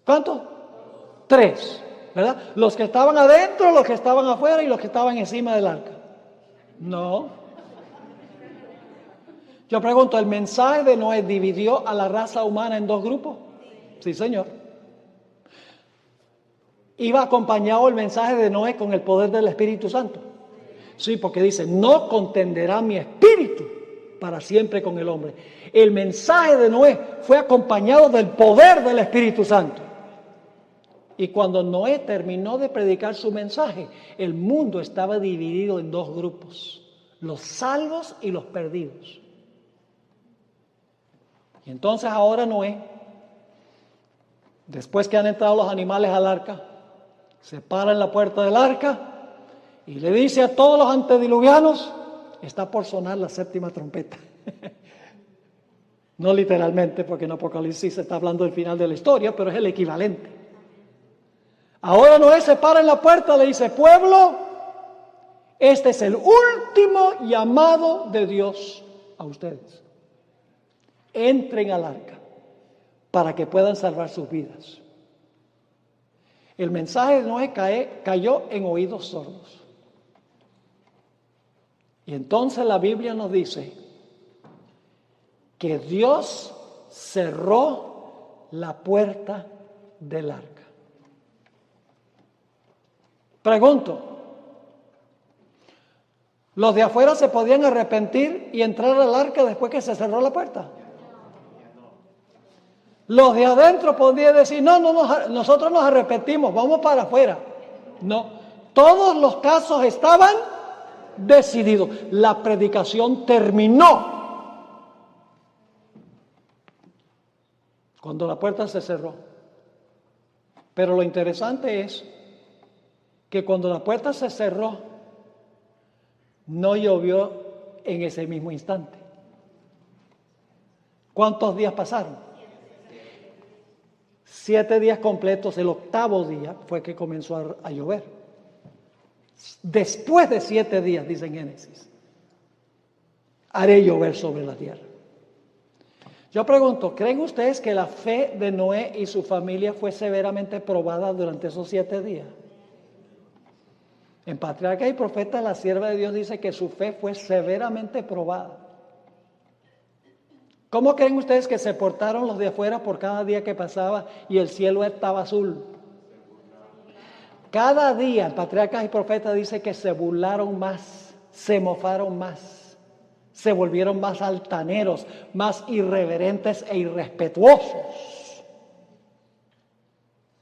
¿Cuántos? 3, ¿verdad? Los que estaban adentro, los que estaban afuera y los que estaban encima del arca. No. Yo pregunto, ¿el mensaje de Noé dividió a la raza humana en 2 grupos? Sí, señor. ¿Iba acompañado el mensaje de Noé con el poder del Espíritu Santo? Sí, porque dice, no contenderá mi espíritu para siempre con el hombre. El mensaje de Noé fue acompañado del poder del Espíritu Santo. Y cuando Noé terminó de predicar su mensaje, el mundo estaba dividido en 2 grupos, los salvos y los perdidos. Y entonces ahora Noé, después que han entrado los animales al arca, se para en la puerta del arca y le dice a todos los antediluvianos, está por sonar la 7ª trompeta. No literalmente, porque en Apocalipsis se está hablando del final de la historia, pero es el equivalente. Ahora Noé se para en la puerta y le dice, pueblo, este es el último llamado de Dios a ustedes. Entren al arca para que puedan salvar sus vidas. El mensaje de Noé cayó en oídos sordos. Y entonces la Biblia nos dice que Dios cerró la puerta del arca. Pregunto, ¿los de afuera se podían arrepentir y entrar al arca después que se cerró la puerta? Los de adentro podían decir, no, nosotros nos arrepentimos, vamos para afuera. No, todos los casos estaban decididos. La predicación terminó cuando la puerta se cerró. Pero lo interesante es que cuando la puerta se cerró, no llovió en ese mismo instante. ¿Cuántos días pasaron? 7 días completos. El 8º día fue que comenzó a llover. Después de 7 días, dice en Génesis, haré llover sobre la tierra. Yo pregunto, ¿creen ustedes que la fe de Noé y su familia fue severamente probada durante esos 7 días? En Patriarca y Profeta, la sierva de Dios dice que su fe fue severamente probada. ¿Cómo creen ustedes que se portaron los de afuera por cada día que pasaba y el cielo estaba azul? Cada día, el Patriarca y Profeta dice que se burlaron más se mofaron más, se volvieron más altaneros, más irreverentes e irrespetuosos,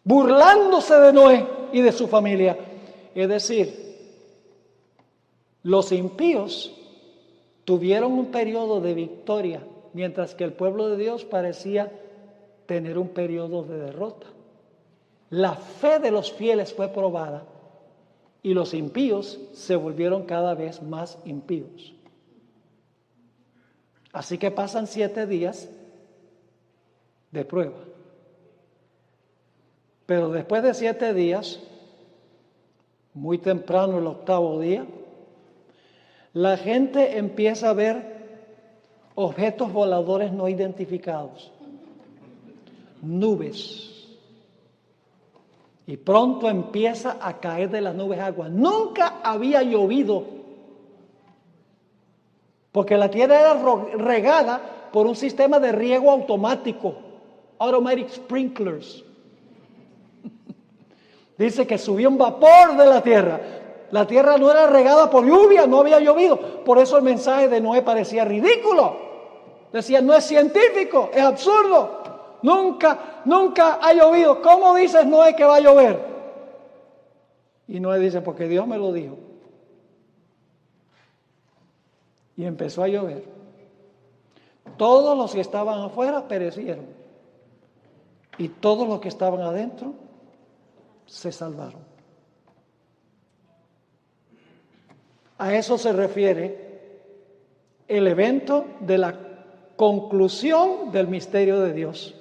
burlándose de Noé y de su familia. Es decir, los impíos tuvieron un periodo de victoria, mientras que el pueblo de Dios parecía tener un periodo de derrota. La fe de los fieles fue probada y los impíos se volvieron cada vez más impíos. Así que pasan 7 días de prueba. Pero después de 7 días, muy temprano el 8º día, la gente empieza a ver objetos voladores no identificados, nubes. Y pronto empieza a caer de las nubes agua. Nunca había llovido, porque la tierra era regada por un sistema de riego automático, automatic sprinklers. Dice que subía un vapor de la tierra. La tierra no era regada por lluvia, no había llovido. Por eso el mensaje de Noé parecía ridículo. Decía, no es científico, es absurdo. Nunca ha llovido. ¿Cómo dices, Noé, que va a llover? Y Noé dice, porque Dios me lo dijo. Y empezó a llover. Todos los que estaban afuera perecieron. Y todos los que estaban adentro se salvaron. A eso se refiere el evento de la conclusión del misterio de Dios.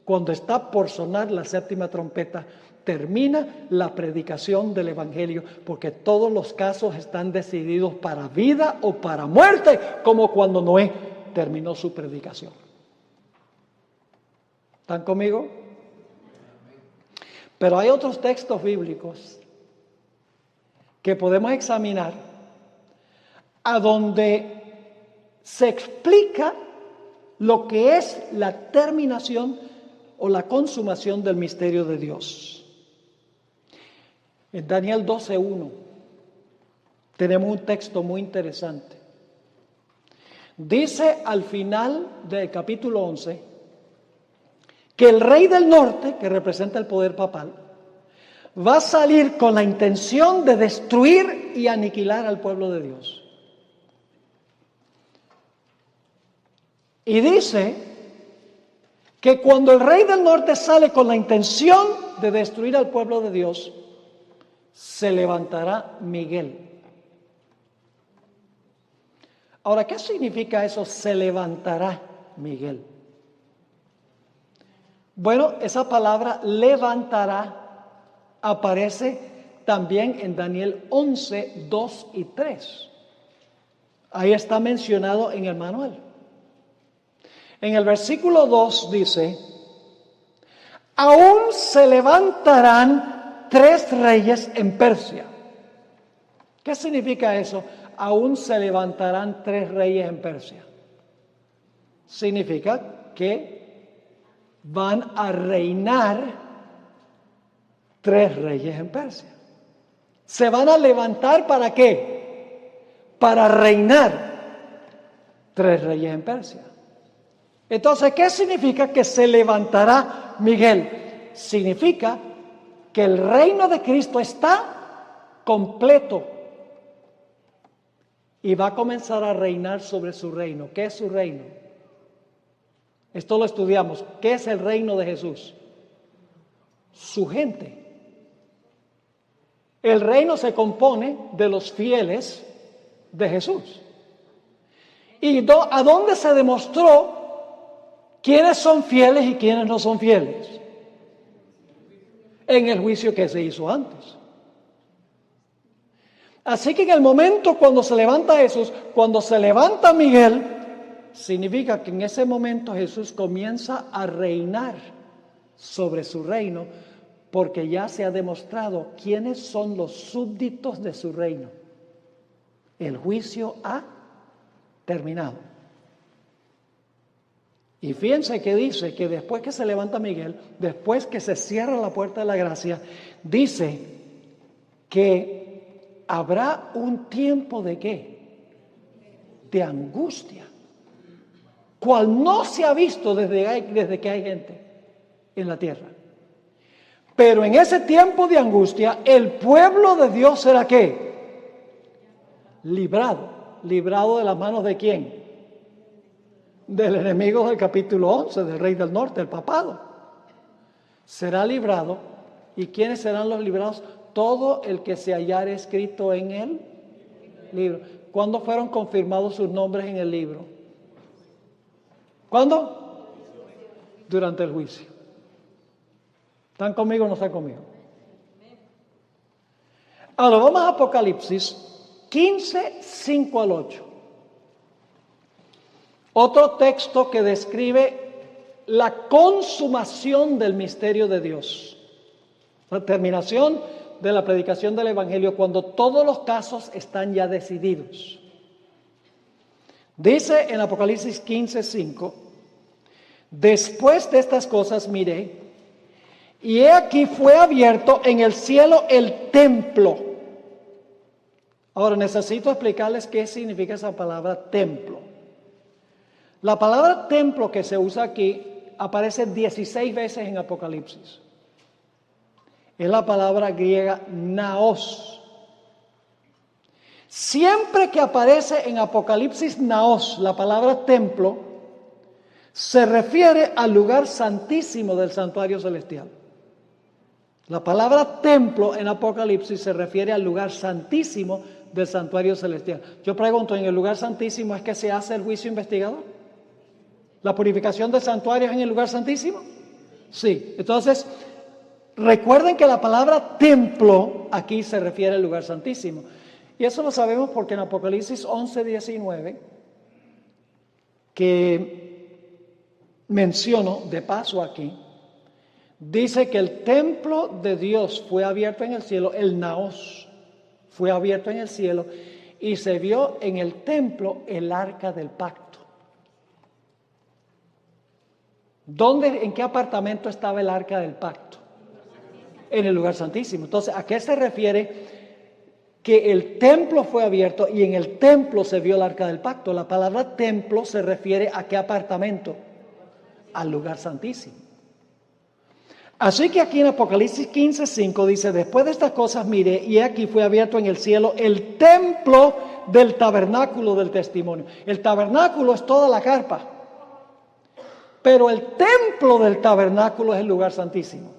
Cuando está por sonar la 7ª trompeta, termina la predicación del Evangelio, porque todos los casos están decididos para vida o para muerte, como cuando Noé terminó su predicación. ¿Están conmigo? Pero hay otros textos bíblicos que podemos examinar a donde se explica lo que es la terminación o la consumación del misterio de Dios. En Daniel 12:1 tenemos un texto muy interesante. Dice al final del capítulo 11 que el rey del norte, que representa el poder papal, va a salir con la intención de destruir y aniquilar al pueblo de Dios. Y dice que cuando el rey del norte sale con la intención de destruir al pueblo de Dios, se levantará Miguel. Ahora, ¿qué significa eso? Se levantará Miguel. Bueno, esa palabra levantará aparece también en Daniel 11, 2 y 3. Ahí está mencionado en el manual. En el versículo 2 dice, aún se levantarán 3 reyes en Persia. ¿Qué significa eso? Aún se levantarán 3 reyes en Persia. Significa que van a reinar 3 reyes en Persia. ¿Se van a levantar para qué? Para reinar 3 reyes en Persia. Entonces, ¿qué significa que se levantará Miguel? Significa que el reino de Cristo está completo y va a comenzar a reinar sobre su reino. ¿Qué es su reino? Esto lo estudiamos. ¿Qué es el reino de Jesús? Su gente. El reino se compone de los fieles de Jesús. ¿Y a dónde se demostró quiénes son fieles y quiénes no son fieles? En el juicio que se hizo antes. Así que en el momento cuando se levanta Jesús, cuando se levanta Miguel, significa que en ese momento Jesús comienza a reinar sobre su reino, porque ya se ha demostrado quiénes son los súbditos de su reino. El juicio ha terminado. Y fíjense que dice que después que se levanta Miguel, después que se cierra la puerta de la gracia, dice que habrá un tiempo de ¿qué? De angustia, cual no se ha visto desde que hay gente en la tierra. Pero en ese tiempo de angustia, el pueblo de Dios será ¿qué? Librado de las manos ¿de quién? Del enemigo del capítulo 11, del rey del norte, el papado. Será librado. ¿Y quiénes serán los librados? Todo el que se hallara escrito en el libro. ¿Cuándo fueron confirmados sus nombres en el libro? ¿Cuándo? Durante el juicio. ¿Están conmigo o no están conmigo? Ahora vamos a Apocalipsis 15, 5 al 8. Otro texto que describe la consumación del misterio de Dios. La terminación de la predicación del Evangelio cuando todos los casos están ya decididos. Dice en Apocalipsis 15, 5: después de estas cosas miré, y he aquí fue abierto en el cielo el templo. Ahora necesito explicarles qué significa esa palabra templo. La palabra templo que se usa aquí aparece 16 veces en Apocalipsis. Es la palabra griega naos. Siempre que aparece en Apocalipsis naos, la palabra templo, se refiere al lugar santísimo del santuario celestial. La palabra templo en Apocalipsis se refiere al lugar santísimo del santuario celestial. Yo pregunto, ¿en el lugar santísimo es que se hace el juicio investigador? ¿La purificación del santuario es en el lugar santísimo? Sí. Entonces, recuerden que la palabra templo aquí se refiere al lugar santísimo. Y eso lo sabemos porque en Apocalipsis 11, 19, que menciono de paso aquí, dice que el templo de Dios fue abierto en el cielo, el naos fue abierto en el cielo, y se vio en el templo el arca del pacto. ¿Dónde, en qué apartamento estaba el arca del pacto? En el lugar santísimo. Entonces, ¿a qué se refiere que el templo fue abierto y en el templo se vio el arca del pacto? La palabra templo se refiere a qué apartamento? Al lugar santísimo. Así que aquí en Apocalipsis 15:5 dice: después de estas cosas miré, y aquí fue abierto en el cielo el templo del tabernáculo del testimonio. El tabernáculo es toda la carpa, pero el templo del tabernáculo es el lugar santísimo.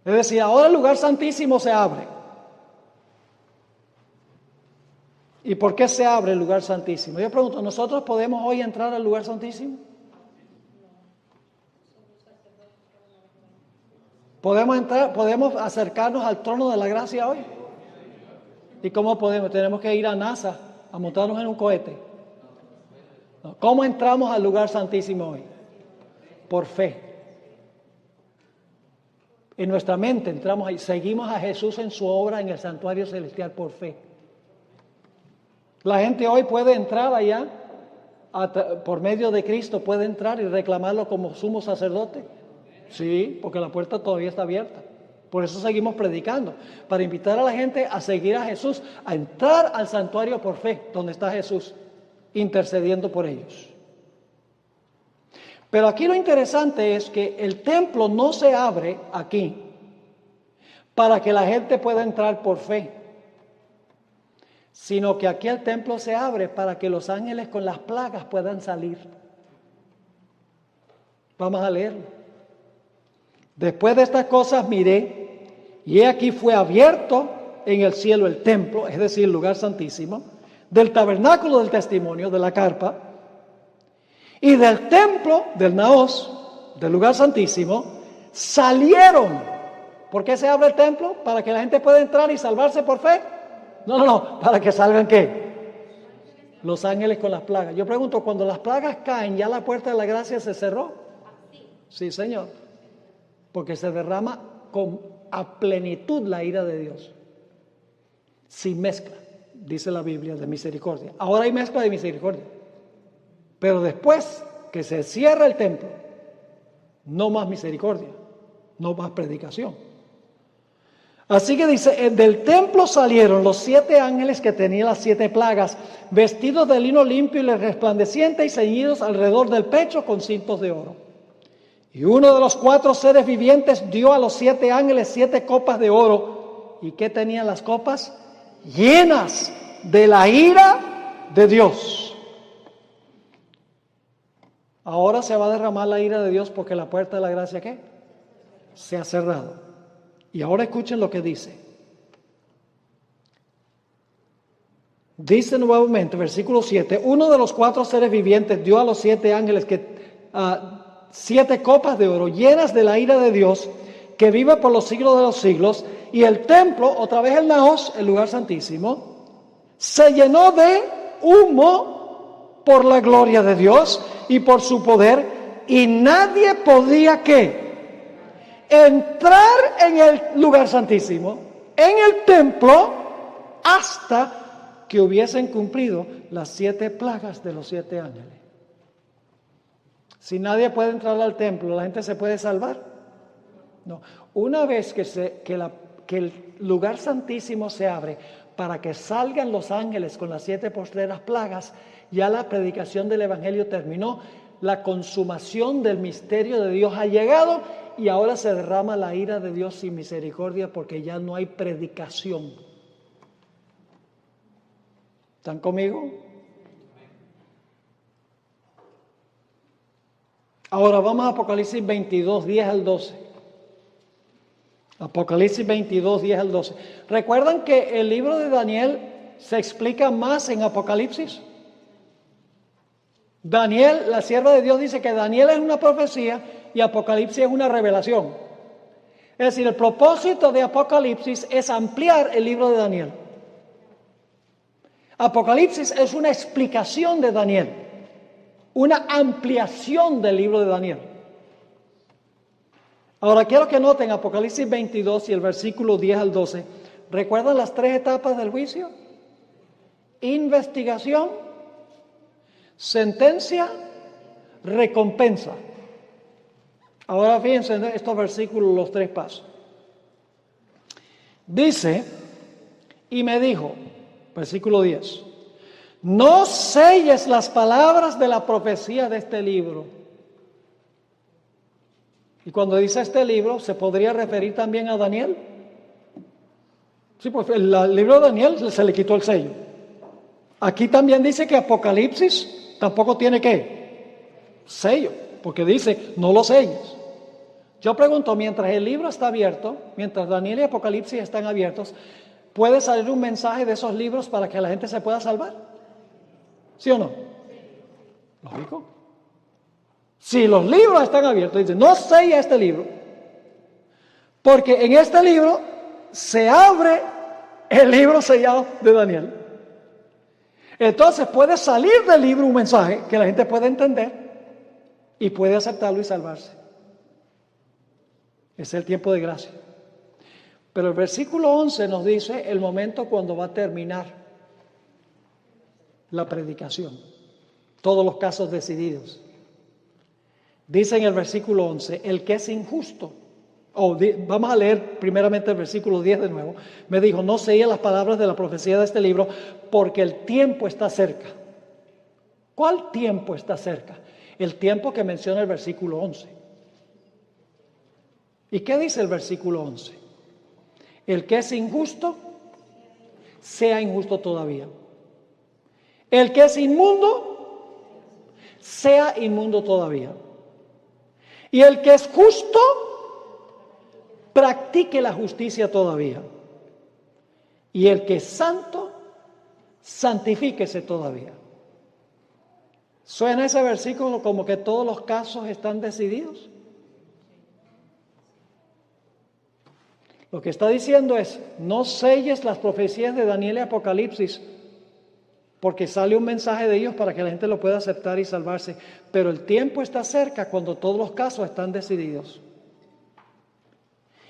Es decir, ahora el lugar santísimo se abre. ¿Y por qué se abre el lugar santísimo? Yo pregunto, ¿nosotros podemos hoy entrar al lugar santísimo? ¿Podemos entrar, podemos acercarnos al trono de la gracia hoy? ¿Y cómo podemos? Tenemos que ir a NASA a montarnos en un cohete. ¿Cómo entramos al lugar santísimo hoy? Por fe. En nuestra mente entramos ahí, seguimos a Jesús en su obra en el santuario celestial por fe. La gente hoy puede entrar allá, por medio de Cristo puede entrar y reclamarlo como sumo sacerdote. Sí, porque la puerta todavía está abierta. Por eso seguimos predicando, para invitar a la gente a seguir a Jesús, a entrar al santuario por fe, donde está Jesús, intercediendo por ellos. Pero aquí lo interesante es que el templo no se abre aquí para que la gente pueda entrar por fe, sino que aquí el templo se abre para que los ángeles con las plagas puedan salir. Vamos a leerlo. Después de estas cosas miré, y he aquí fue abierto en el cielo el templo, es decir, el lugar santísimo, del tabernáculo del testimonio, de la carpa, y del templo, del naos, del lugar santísimo, salieron. ¿Por qué se abre el templo? ¿Para que la gente pueda entrar y salvarse por fe? No, para que salgan ¿qué? Los ángeles con las plagas. Yo pregunto, cuando las plagas caen, ¿ya la puerta de la gracia se cerró? Sí, Señor. Porque se derrama a plenitud la ira de Dios. Sin mezcla, dice la Biblia, de misericordia. Ahora hay mezcla de misericordia. Pero después que se cierra el templo, no más misericordia, no más predicación. Así que dice, del templo salieron los 7 ángeles que tenían las 7 plagas, vestidos de lino limpio y resplandeciente y ceñidos alrededor del pecho con cintos de oro. Y uno de los 4 seres vivientes dio a los 7 ángeles 7 copas de oro. ¿Y qué tenían las copas? Llenas de la ira de Dios. Ahora se va a derramar la ira de Dios porque la puerta de la gracia, ¿qué? Se ha cerrado. Y ahora escuchen lo que dice. Dice nuevamente, versículo 7, uno de los 4 seres vivientes dio a los 7 ángeles 7 copas de oro llenas de la ira de Dios, que vive por los siglos de los siglos, y el templo, otra vez el Naos, el lugar santísimo, se llenó de humo por la gloria de Dios y por su poder, y nadie podía, ¿qué? Entrar en el lugar santísimo, en el templo, hasta que hubiesen cumplido las 7 plagas de los 7 ángeles. Si nadie puede entrar al templo, ¿la gente se puede salvar? No. Una vez que el lugar santísimo se abre para que salgan los ángeles con las 7 postreras plagas, ya la predicación del evangelio terminó, la consumación del misterio de Dios ha llegado y ahora se derrama la ira de Dios sin misericordia porque ya no hay predicación. ¿Están conmigo? Ahora vamos a Apocalipsis 22, 10 al 12. Apocalipsis 22, 10 al 12. ¿Recuerdan que el libro de Daniel se explica más en Apocalipsis? Daniel, la sierva de Dios, dice que Daniel es una profecía y Apocalipsis es una revelación. Es decir, el propósito de Apocalipsis es ampliar el libro de Daniel. Apocalipsis es una explicación de Daniel, una ampliación del libro de Daniel. Ahora quiero que noten Apocalipsis 22 y el versículo 10 al 12. ¿Recuerdan las 3 etapas del juicio? Investigación, sentencia, recompensa. Ahora fíjense en estos versículos, los 3 pasos. Dice, y me dijo, versículo 10, no selles las palabras de la profecía de este libro. Y cuando dice este libro, ¿se podría referir también a Daniel? Sí, pues el libro de Daniel se le quitó el sello. Aquí también dice que Apocalipsis tampoco tiene ¿qué? Sello, porque dice, no lo selles. Yo pregunto, mientras el libro está abierto, mientras Daniel y Apocalipsis están abiertos, ¿puede salir un mensaje de esos libros para que la gente se pueda salvar? ¿Sí o no? Lógico. Si los libros están abiertos, dice, no sella este libro, porque en este libro se abre el libro sellado de Daniel. Entonces puede salir del libro un mensaje que la gente puede entender y puede aceptarlo y salvarse. Es el tiempo de gracia. Pero el versículo 11 nos dice el momento cuando va a terminar la predicación. Todos los casos decididos. Dice en el versículo 11, el que es injusto. Vamos a leer primeramente el versículo 10 de nuevo. Me dijo, no sella las palabras de la profecía de este libro porque el tiempo está cerca. ¿Cuál tiempo está cerca? El tiempo que menciona el versículo 11. ¿Y qué dice el versículo 11? El que es injusto, sea injusto todavía. El que es inmundo, sea inmundo todavía. Y el que es justo, practique la justicia todavía. Y el que es santo, santifíquese todavía. ¿Suena ese versículo como que todos los casos están decididos? Lo que está diciendo es, no selles las profecías de Daniel y Apocalipsis, porque sale un mensaje de ellos para que la gente lo pueda aceptar y salvarse. Pero el tiempo está cerca cuando todos los casos están decididos.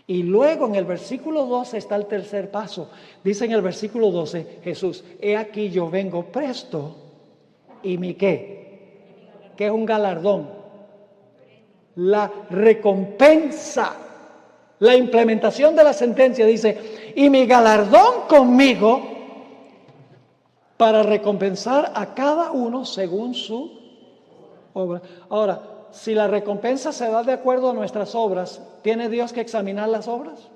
Y luego en el versículo 12 está el tercer paso. Dice en el versículo 12, Jesús, he aquí yo vengo presto y mi ¿qué? ¿Qué es un galardón? La recompensa La implementación de la sentencia dice, y mi galardón conmigo para recompensar a cada uno según su obra. Ahora, si la recompensa se da de acuerdo a nuestras obras, ¿tiene Dios que examinar las obras?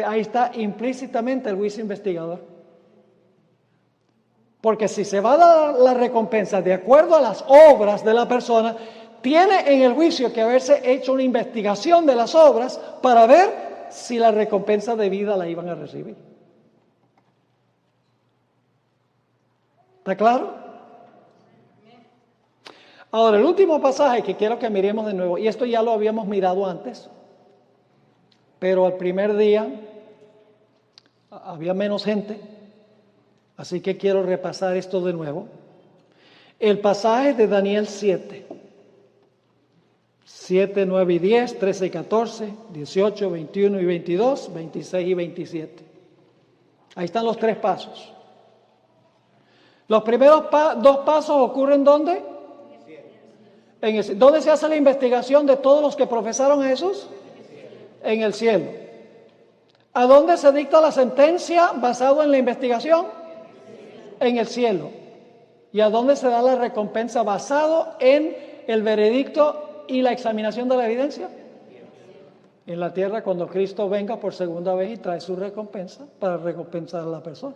Ahí está implícitamente el juicio investigador. Porque si se va a dar la recompensa de acuerdo a las obras de la persona, tiene en el juicio que haberse hecho una investigación de las obras para ver si la recompensa debida la iban a recibir. ¿Está claro? Ahora, el último pasaje que quiero que miremos de nuevo, y esto ya lo habíamos mirado antes, pero el primer día había menos gente, así que quiero repasar esto de nuevo. El pasaje de Daniel 7, 9 y 10, 13 y 14, 18, 21 y 22, 26 y 27. Ahí están los tres pasos. Los primeros dos pasos ocurren ¿dónde? ¿Dónde se hace la investigación de todos los que profesaron a Jesús? En el cielo. ¿A dónde se dicta la sentencia basado en la investigación? En el cielo. ¿Y a dónde se da la recompensa basado en el veredicto y la examinación de la evidencia? En la tierra, cuando Cristo venga por segunda vez y trae su recompensa para recompensar a la persona.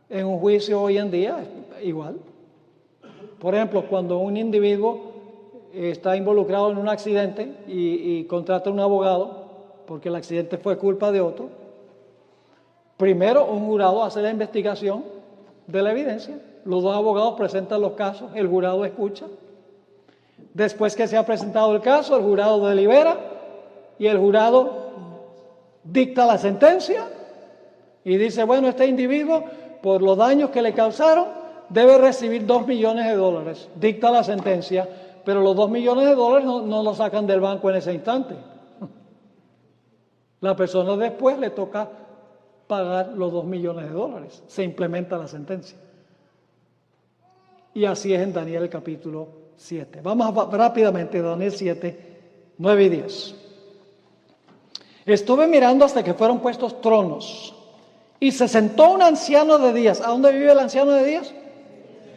En un juicio hoy en día, igual. Por ejemplo, cuando un individuo está involucrado en un accidente y contrata un abogado, porque el accidente fue culpa de otro, primero un jurado hace la investigación de la evidencia, los dos abogados presentan los casos, el jurado escucha, después que se ha presentado el caso, el jurado delibera y el jurado dicta la sentencia y dice, bueno, este individuo, por los daños que le causaron, debe recibir $2 millones, dicta la sentencia, pero los $2 millones no lo sacan del banco en ese instante. La persona después le toca pagar los $2 millones, se implementa la sentencia. Y así es en Daniel capítulo 7. Vamos rápidamente, Daniel 7, 9 y 10. Estuve mirando hasta que fueron puestos tronos, y se sentó un anciano de días. ¿A dónde vive el anciano de días?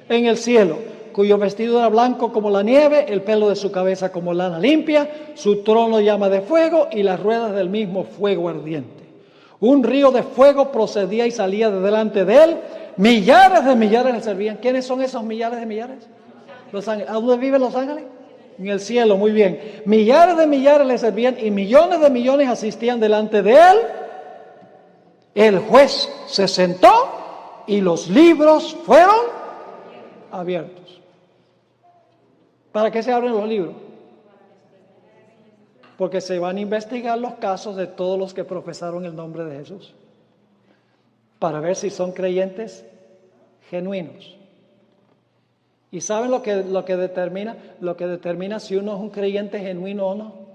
En el cielo, cuyo vestido era blanco como la nieve, el pelo de su cabeza como lana limpia, su trono llama de fuego y las ruedas del mismo fuego ardiente. Un río de fuego procedía y salía de delante de él, millares de millares le servían. ¿Quiénes son esos millares de millares? Los ángeles. ¿A dónde viven los ángeles? En el cielo, muy bien. Millares de millares le servían y millones de millones asistían delante de él. El juez se sentó y los libros fueron abiertos. ¿Para qué se abren los libros? Porque se van a investigar los casos de todos los que profesaron el nombre de Jesús, para ver si son creyentes genuinos. ¿Y saben lo que determina si uno es un creyente genuino o no?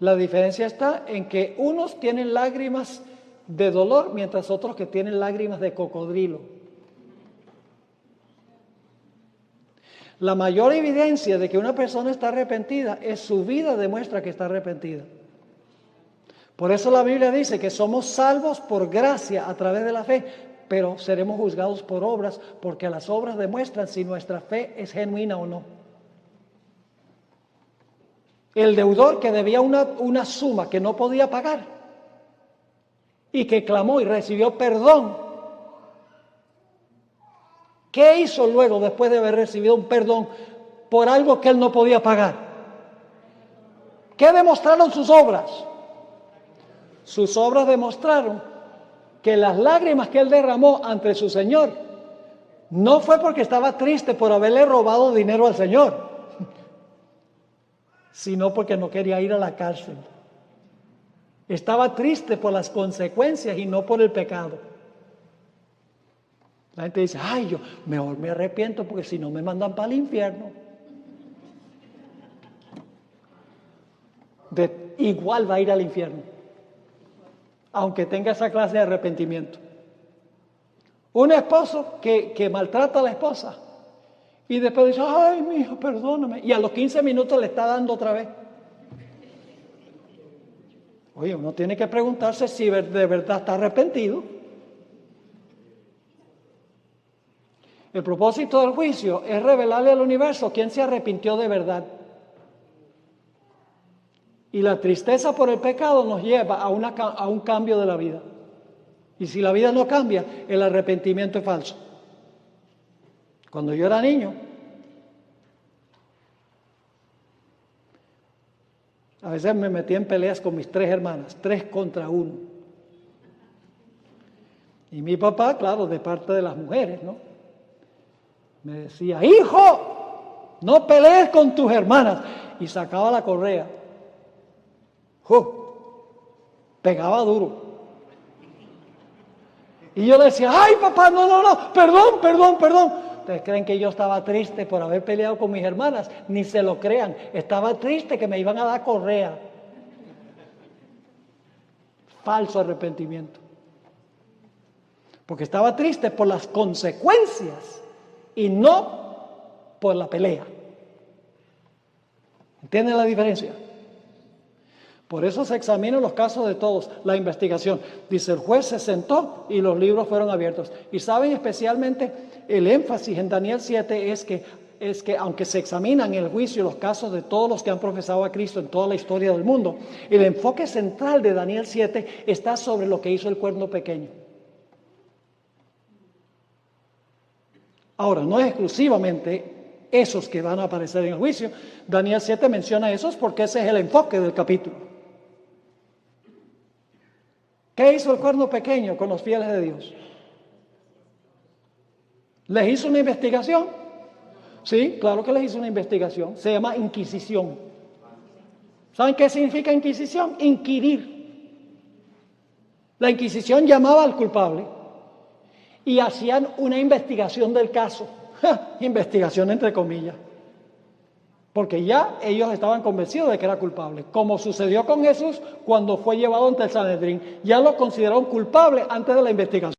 La diferencia está en que unos tienen lágrimas de dolor, mientras otros que tienen lágrimas de cocodrilo. La mayor evidencia de que una persona está arrepentida es su vida demuestra que está arrepentida. Por eso la Biblia dice que somos salvos por gracia a través de la fe, pero seremos juzgados por obras, porque las obras demuestran si nuestra fe es genuina o no. El deudor que debía una suma que no podía pagar y que clamó y recibió perdón, ¿qué hizo luego después de haber recibido un perdón por algo que él no podía pagar? ¿Qué demostraron sus obras? Sus obras demostraron que las lágrimas que él derramó ante su Señor no fue porque estaba triste por haberle robado dinero al Señor, sino porque no quería ir a la cárcel. Estaba triste por las consecuencias y no por el pecado. La gente dice, ay, yo mejor me arrepiento porque si no me mandan para el infierno. Igual va a ir al infierno, aunque tenga esa clase de arrepentimiento. Un esposo que maltrata a la esposa Y después dice, ay, mi hijo, perdóname. Y a los 15 minutos le está dando otra vez. Oye, uno tiene que preguntarse si de verdad está arrepentido. El propósito del juicio es revelarle al universo quién se arrepintió de verdad. Y la tristeza por el pecado nos lleva a un cambio de la vida. Y si la vida no cambia, el arrepentimiento es falso. Cuando yo era niño, a veces me metía en peleas con mis 3 hermanas, 3 contra 1. Y mi papá, claro, de parte de las mujeres, ¿no? Me decía, hijo, no pelees con tus hermanas. Y sacaba la correa. Pegaba duro. Y yo le decía, ay papá, no, perdón. ¿Ustedes creen que yo estaba triste por haber peleado con mis hermanas? Ni se lo crean. Estaba triste que me iban a dar correa. Falso arrepentimiento. Porque estaba triste por las consecuencias y no por la pelea. ¿Entienden la diferencia? Por eso se examinan los casos de todos, la investigación. Dice, el juez se sentó y los libros fueron abiertos. Y saben especialmente, el énfasis en Daniel 7 es que aunque se examinan en el juicio los casos de todos los que han profesado a Cristo en toda la historia del mundo, el enfoque central de Daniel 7 está sobre lo que hizo el cuerno pequeño. Ahora, no es exclusivamente esos que van a aparecer en el juicio. Daniel 7 menciona esos porque ese es el enfoque del capítulo. ¿Qué hizo el cuerno pequeño con los fieles de Dios? ¿Les hizo una investigación? Sí, claro que les hizo una investigación. Se llama inquisición. ¿Saben qué significa inquisición? Inquirir. La inquisición llamaba al culpable y hacían una investigación del caso. Investigación entre comillas. Porque ya ellos estaban convencidos de que era culpable. Como sucedió con Jesús cuando fue llevado ante el Sanedrín. Ya lo consideraron culpable antes de la investigación.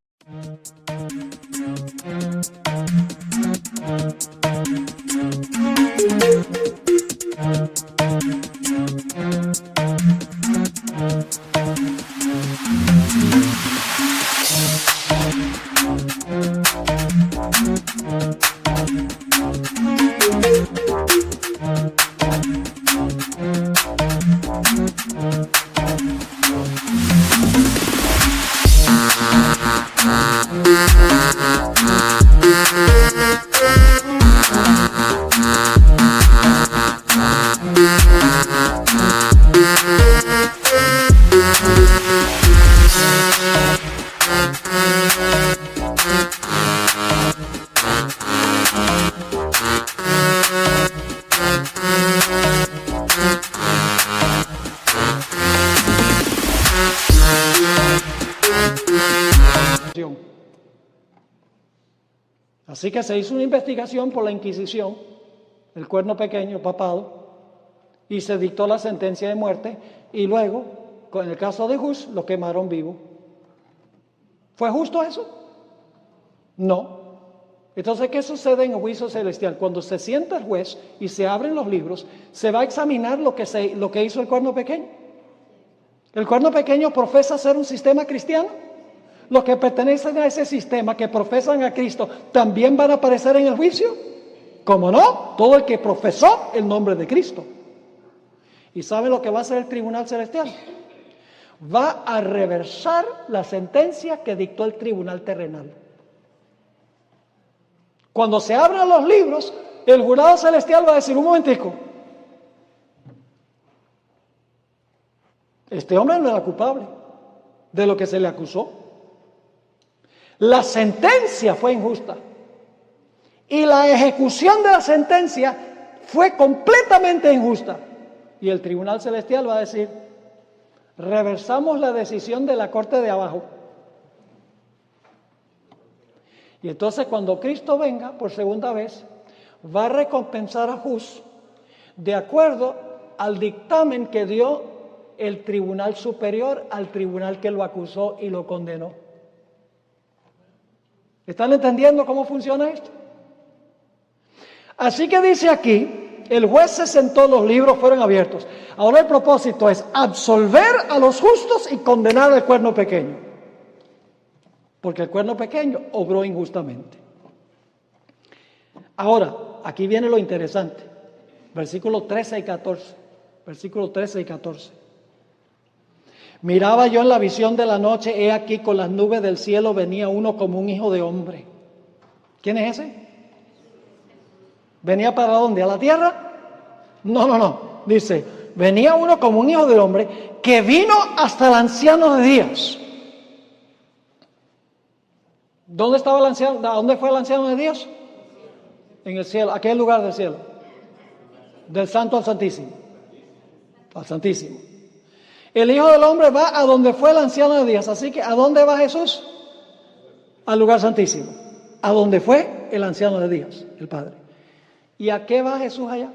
Así que se hizo una investigación por la Inquisición, el cuerno pequeño, papado, y se dictó la sentencia de muerte, y luego, con el caso de Hus, lo quemaron vivo. ¿Fue justo eso? No. Entonces, ¿qué sucede en el juicio celestial? Cuando se sienta el juez y se abren los libros, se va a examinar lo que hizo el cuerno pequeño. ¿El cuerno pequeño profesa ser un sistema cristiano? Los que pertenecen a ese sistema, que profesan a Cristo, ¿también van a aparecer en el juicio? ¿Cómo no? Todo el que profesó el nombre de Cristo. ¿Y sabe lo que va a hacer el tribunal celestial? Va a reversar la sentencia que dictó el tribunal terrenal. Cuando se abran los libros, el jurado celestial va a decir, un momentico, este hombre no era culpable de lo que se le acusó. La sentencia fue injusta y la ejecución de la sentencia fue completamente injusta. Y el tribunal celestial va a decir, reversamos la decisión de la corte de abajo. Y entonces cuando Cristo venga por segunda vez, va a recompensar a Hus de acuerdo al dictamen que dio el tribunal superior al tribunal que lo acusó y lo condenó. ¿Están entendiendo cómo funciona esto? Así que dice aquí, el juez se sentó, los libros fueron abiertos. Ahora el propósito es absolver a los justos y condenar al cuerno pequeño. Porque el cuerno pequeño obró injustamente. Ahora, aquí viene lo interesante. Versículos 13 y 14. Versículos 13 y 14. Miraba yo en la visión de la noche, he aquí con las nubes del cielo venía uno como un hijo de hombre. ¿Quién es ese? ¿Venía para dónde? ¿A la tierra? No. Dice, venía uno como un hijo de hombre que vino hasta el anciano de días. ¿Dónde estaba el anciano? ¿A dónde fue el anciano de días? En el cielo. ¿A qué lugar del cielo? Del santo al santísimo. Al santísimo. El Hijo del Hombre va a donde fue el anciano de días. Así que, ¿a dónde va Jesús? Al lugar santísimo. A donde fue el anciano de días, el Padre. ¿Y a qué va Jesús allá?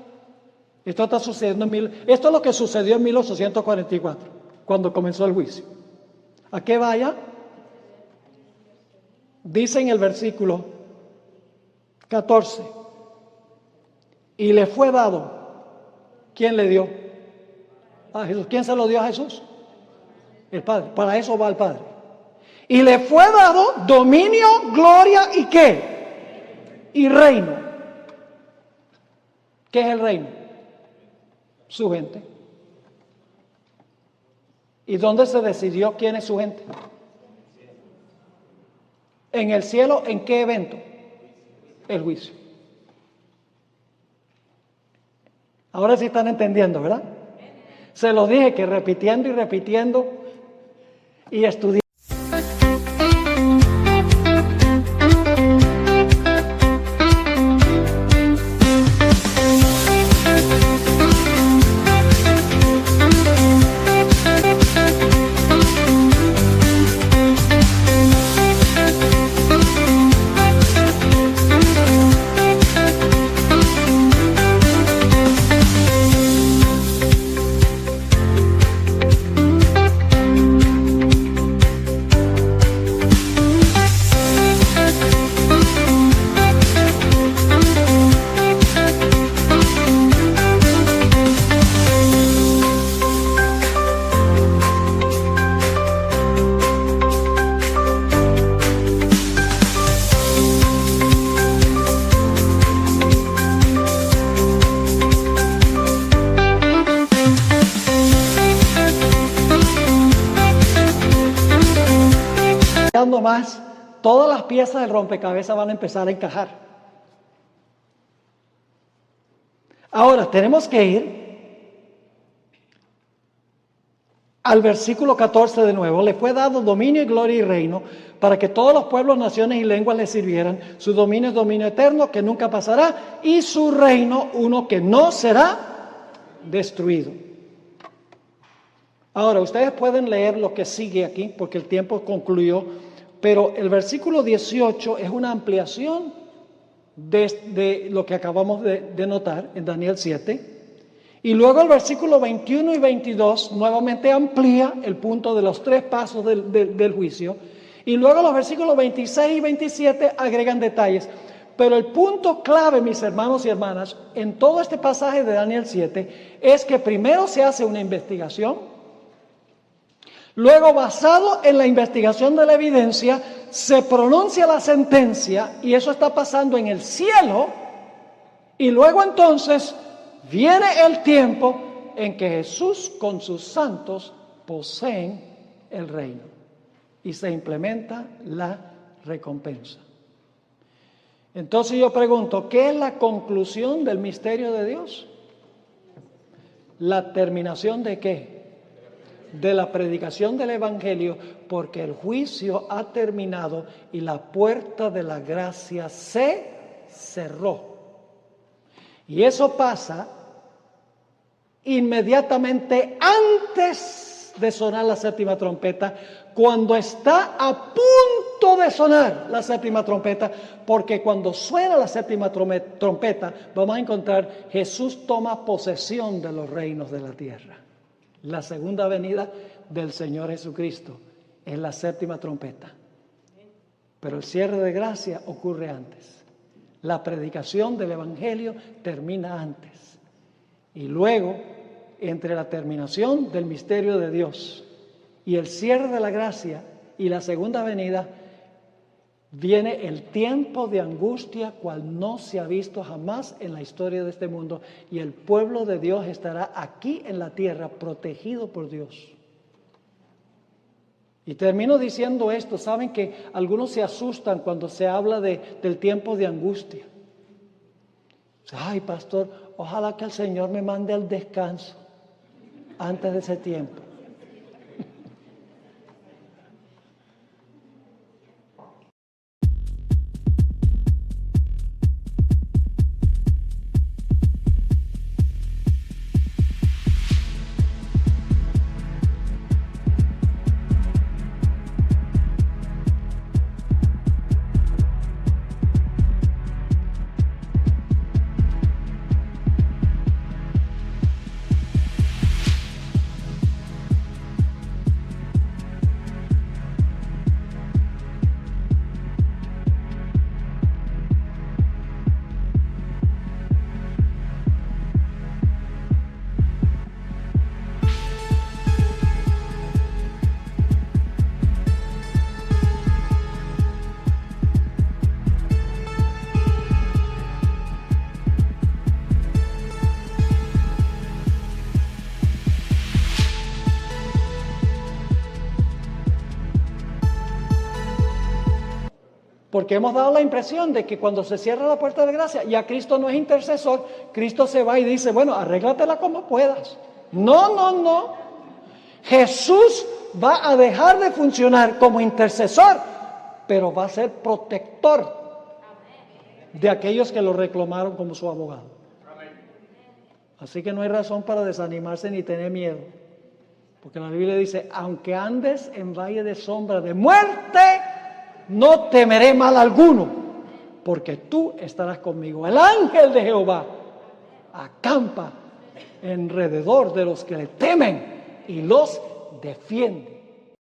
Esto está sucediendo esto es lo que sucedió en 1844, cuando comenzó el juicio. ¿A qué va allá? Dice en el versículo 14, y le fue dado. ¿Quién le dio? A Jesús. ¿Quién se lo dio a Jesús? El Padre. Para eso va el Padre. Y le fue dado dominio, gloria y ¿qué? Y reino. ¿Qué es el reino? Su gente. ¿Y dónde se decidió quién es su gente? En el cielo, ¿en qué evento? El juicio. Ahora sí están entendiendo, ¿verdad? Se los dije que repitiendo y repitiendo y estudiando. Más, todas las piezas del rompecabezas van a empezar a encajar. Ahora tenemos que ir al versículo 14 de nuevo. Le fue dado dominio y gloria y reino para que todos los pueblos, naciones y lenguas le sirvieran. Su dominio es dominio eterno que nunca pasará y su reino uno que no será destruido. Ahora ustedes pueden leer lo que sigue aquí porque el tiempo concluyó. Pero el versículo 18 es una ampliación de lo que acabamos de notar en Daniel 7. Y luego el versículo 21 y 22 nuevamente amplía el punto de los 3 pasos del juicio. Y luego los versículos 26 y 27 agregan detalles. Pero el punto clave, mis hermanos y hermanas, en todo este pasaje de Daniel 7 es que primero se hace una investigación. Luego, basado en la investigación de la evidencia, se pronuncia la sentencia y eso está pasando en el cielo. Y luego entonces viene el tiempo en que Jesús con sus santos poseen el reino y se implementa la recompensa. Entonces yo pregunto, ¿qué es la conclusión del misterio de Dios? ¿La terminación de qué? De la predicación del Evangelio, porque el juicio ha terminado y la puerta de la gracia se cerró. Y eso pasa inmediatamente antes de sonar la séptima trompeta, cuando está a punto de sonar la séptima trompeta, porque cuando suena la séptima trompeta, vamos a encontrar Jesús toma posesión de los reinos de la tierra. La segunda venida del Señor Jesucristo es la séptima trompeta. Pero el cierre de gracia ocurre antes. La predicación del Evangelio termina antes. Y luego, entre la terminación del misterio de Dios y el cierre de la gracia y la segunda venida, viene el tiempo de angustia cual no se ha visto jamás en la historia de este mundo, y el pueblo de Dios estará aquí en la tierra protegido por Dios. Y termino diciendo esto. Saben que algunos se asustan cuando se habla del tiempo de angustia. Ay, pastor, ojalá que el Señor me mande el descanso antes de ese tiempo. Porque hemos dado la impresión de que cuando se cierra la puerta de gracia, ya Cristo no es intercesor, Cristo se va y dice, bueno, arréglatela como puedas. No. Jesús va a dejar de funcionar como intercesor, pero va a ser protector de aquellos que lo reclamaron como su abogado. Así que no hay razón para desanimarse ni tener miedo. Porque la Biblia dice, aunque andes en valle de sombra de muerte, no temeré mal alguno, porque tú estarás conmigo. El ángel de Jehová acampa alrededor de los que le temen y los defiende.